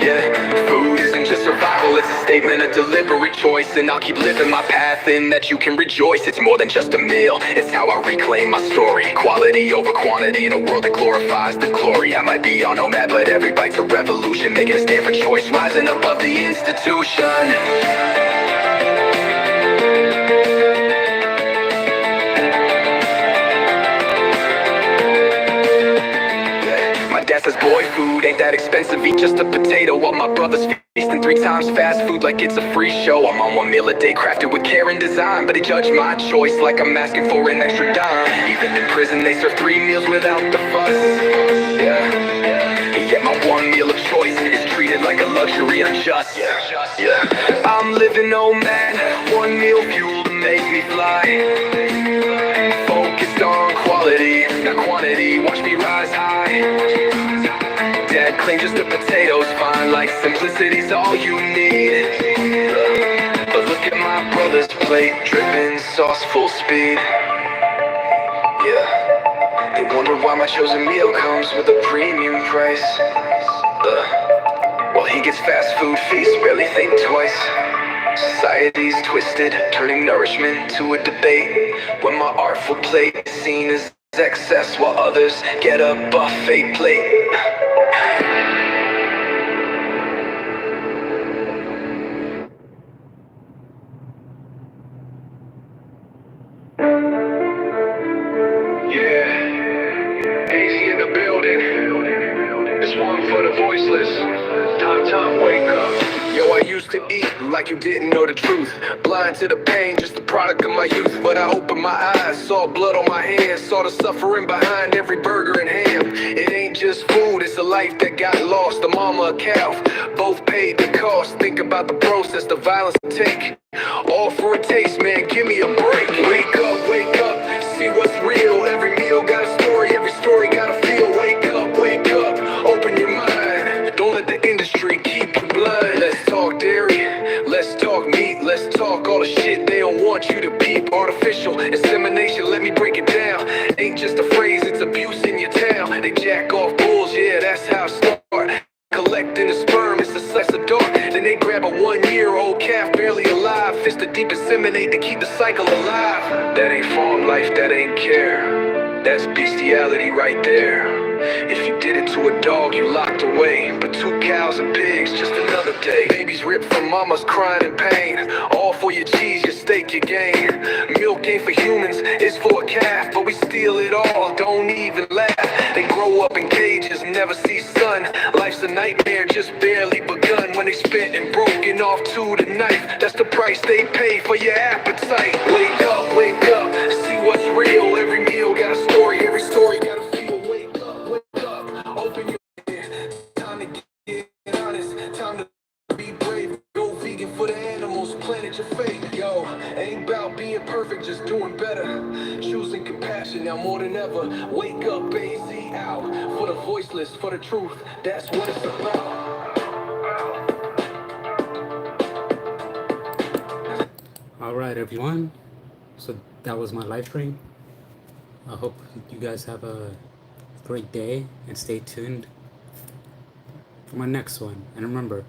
S3: Yeah, food isn't just survival, it's a statement of deliberate choice. And I'll keep living my path in that you can rejoice. It's more than just a meal, it's how I reclaim my story. Quality over quantity in a world that glorifies the glory. I might be on nomad, but every bite's a revolution. Making a stand for choice, rising above the institution. My dad says, boy, food ain't that expensive, eat just a potato. While my brother's feasting 3 times fast food like it's a free show. I'm on 1 meal a day, crafted with care and design, but they judge my choice like I'm asking for an extra dime. Even in prison they serve 3 meals without the fuss. Yeah, yet my 1 meal of choice is treated like a luxury, unjust. Yeah, I'm living nomad, 1 meal fuel to make me fly. Focused on quality, not quantity, watch me rise high. Dad claims just the potatoes fine, like simplicity's all you need. But look at my brother's plate, dripping sauce full speed. Yeah, they wonder why my chosen meal comes with a premium price. While he gets fast food feasts, barely think twice. Society's twisted, turning nourishment to a debate. When my artful plate is seen as excess, while others get a buffet plate. Yeah, Ayzee in the building. This one for the voiceless. Top, wake up. Yo, I used to eat like you didn't know the truth. Blind to the pain, just the product of my youth. But I opened my eyes, saw blood on my hands, saw the suffering behind every burger and ham. It ain't just food, it's a life that got lost. A mama, a calf, both paid the cost. Think about the process, the violence it take. All for a taste, man, give me a break. Wake up, see what's real. Every meal got a story, every story got a feel. Wake up, open your mind. Don't let the industry keep you blind. Let's talk dairy, let's talk meat, let's talk all the shit they don't want you to peep. Artificial insemination, let me break it down. Ain't just a phrase, it's abuse in your town. They jack off bulls, yeah, that's how it starts. Collecting the sperm, it's a slice of dark. Then they grab a 1-year-old calf, barely alive. Fist to deep inseminate to keep the cycle alive. That ain't farm life, that ain't care. That's bestiality right there. If you did it to a dog, you locked away. But 2 cows and pigs, just another day. Babies ripped from mamas crying in pain. All for your cheese, your steak, your gain. Milk ain't for humans, it's for a calf. But we steal it all, don't even laugh. They grow up in cages, never see sun. Life's a nightmare, just barely begun. When they spent and broken off to the knife, that's the price they pay for your appetite. Wake up, see what's real. Every meal got a story, every story got a feel. Wake up, open your ears. Time to get honest, time to be brave. Go vegan for the animals, planet your fate. Yo, ain't about being perfect, just doing better. Choosing compassion now more than ever. Wake up, Ayzee out. For the voiceless, for the truth, that's what it's about.
S1: All right, everyone. So that was my live stream. I hope you guys have a great day and stay tuned for my next one. And remember,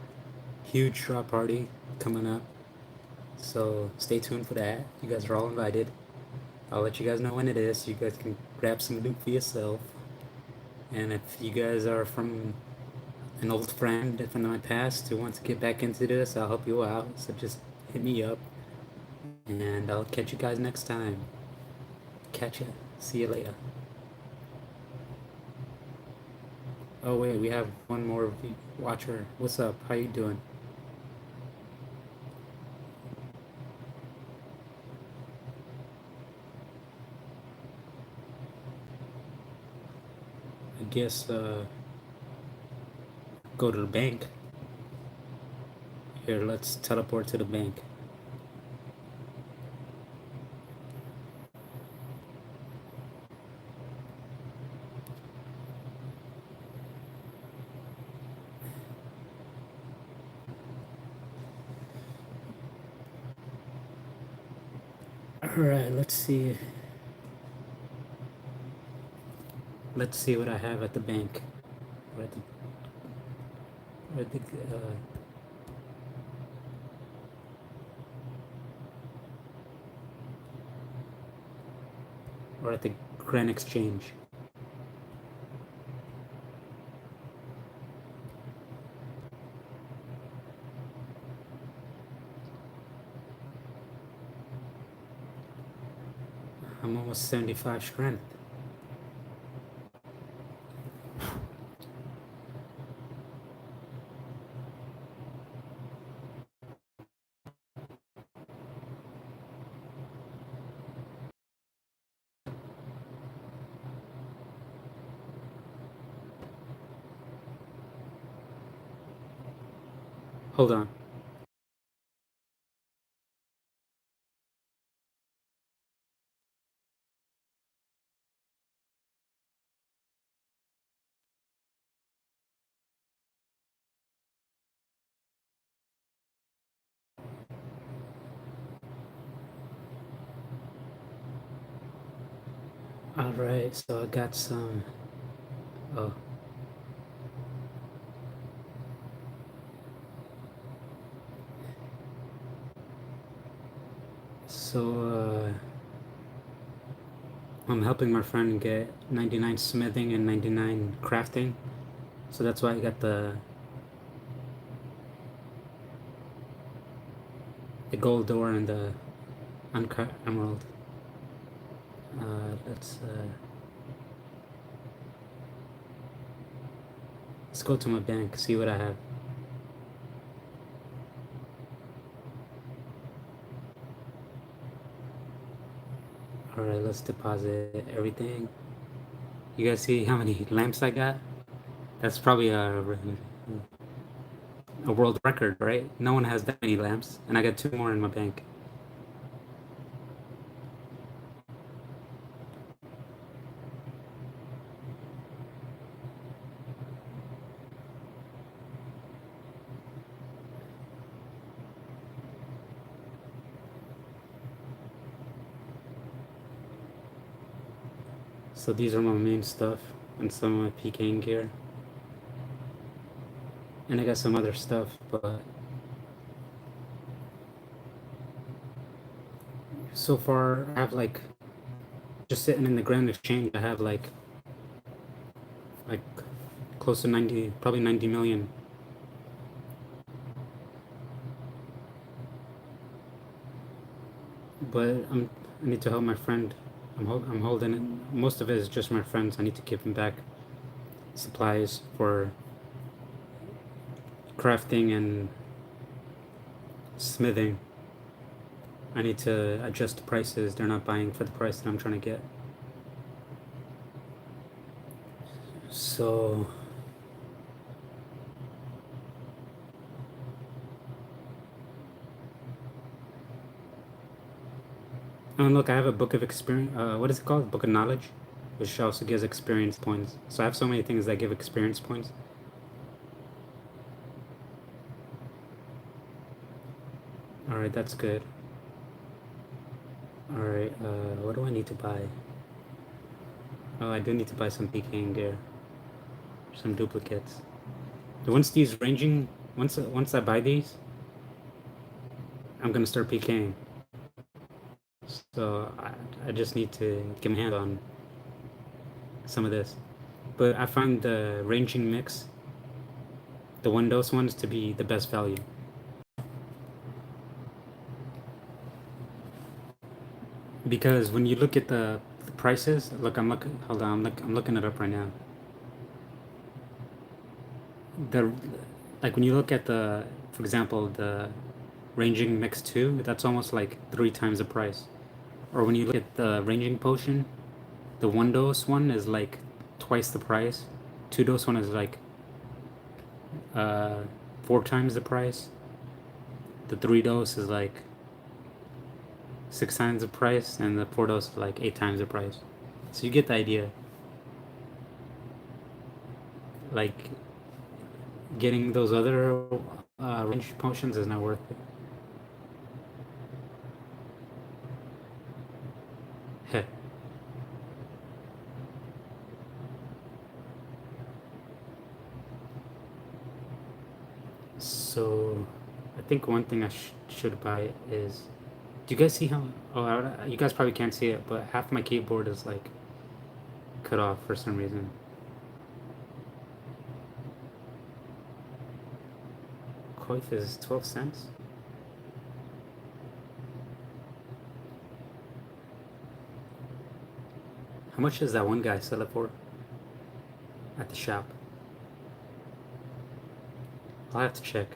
S1: huge drop party coming up. So stay tuned for that. You guys are all invited. I'll let you guys know when it is so you guys can grab some loot for yourself. And if you guys are from an old friend from my past who wants to get back into this, I'll help you out. So just hit me up. And I'll catch you guys next time. Catch ya. See you later. Oh wait, we have one more watcher. What's up? How you doing? I guess go to the bank. Here, let's teleport to the bank. All All right, let's see. Let's see what I have at the bank. Or at the, or at the, or at the Grand Exchange. I'm almost 75 strength. Hold on. All right, so I got some. Oh, so I'm helping my friend get 99 smithing and 99 crafting. So that's why I got the gold door and the uncut emerald. Let's go to my bank, see what I have. All right, let's deposit everything. You guys see how many lamps I got? That's probably a world record, right? No one has that many lamps, and I got 2 more in my bank. So these are my main stuff and some of my PKing gear. And I got some other stuff, but so far I have like just sitting in the Grand Exchange, I have like close to 90, probably 90 million. But I need to help my friend. I'm holding it. Most of it is just my friends. I need to give him back supplies for crafting and smithing. I need to adjust the prices. They're not buying for the price that I'm trying to get. So and look, I have a book of experience. What is it called? Book of knowledge, which also gives experience points. So I have so many things that give experience points. All right, that's good. All right, what do I need to buy? Oh, I do need to buy some PKing gear, some duplicates. Once these ranging, once I buy these, I'm gonna start PKing. So I just need to get my hand on some of this. But I find the ranging mix, the one dose ones, to be the best value. Because when you look at the prices, look, I'm looking. Hold on, I'm looking it up right now. The like when you look at for example, the ranging mix 2, that's almost like 3 times the price. Or when you look at the ranging potion, the one dose one is like twice the price. 2 dose one is like uh 4 times the price. The 3 dose is like 6 times the price, and the 4 dose is like 8 times the price. So you get the idea. Like getting those other range potions is not worth it. So, I think one thing I should buy is. Do you guys see how? Oh, you guys probably can't see it, but half my keyboard is like cut off for some reason. Coif is 12 cents. How much does that one guy sell it for at the shop? I'll have to check.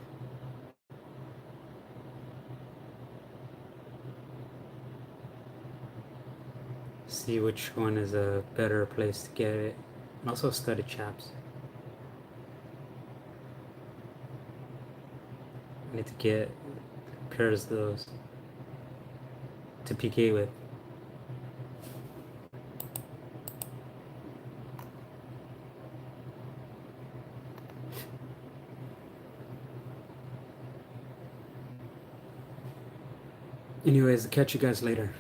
S1: See which one is a better place to get it. And also studded chaps. I need to get pairs of those to PK with. Anyways, catch you guys later.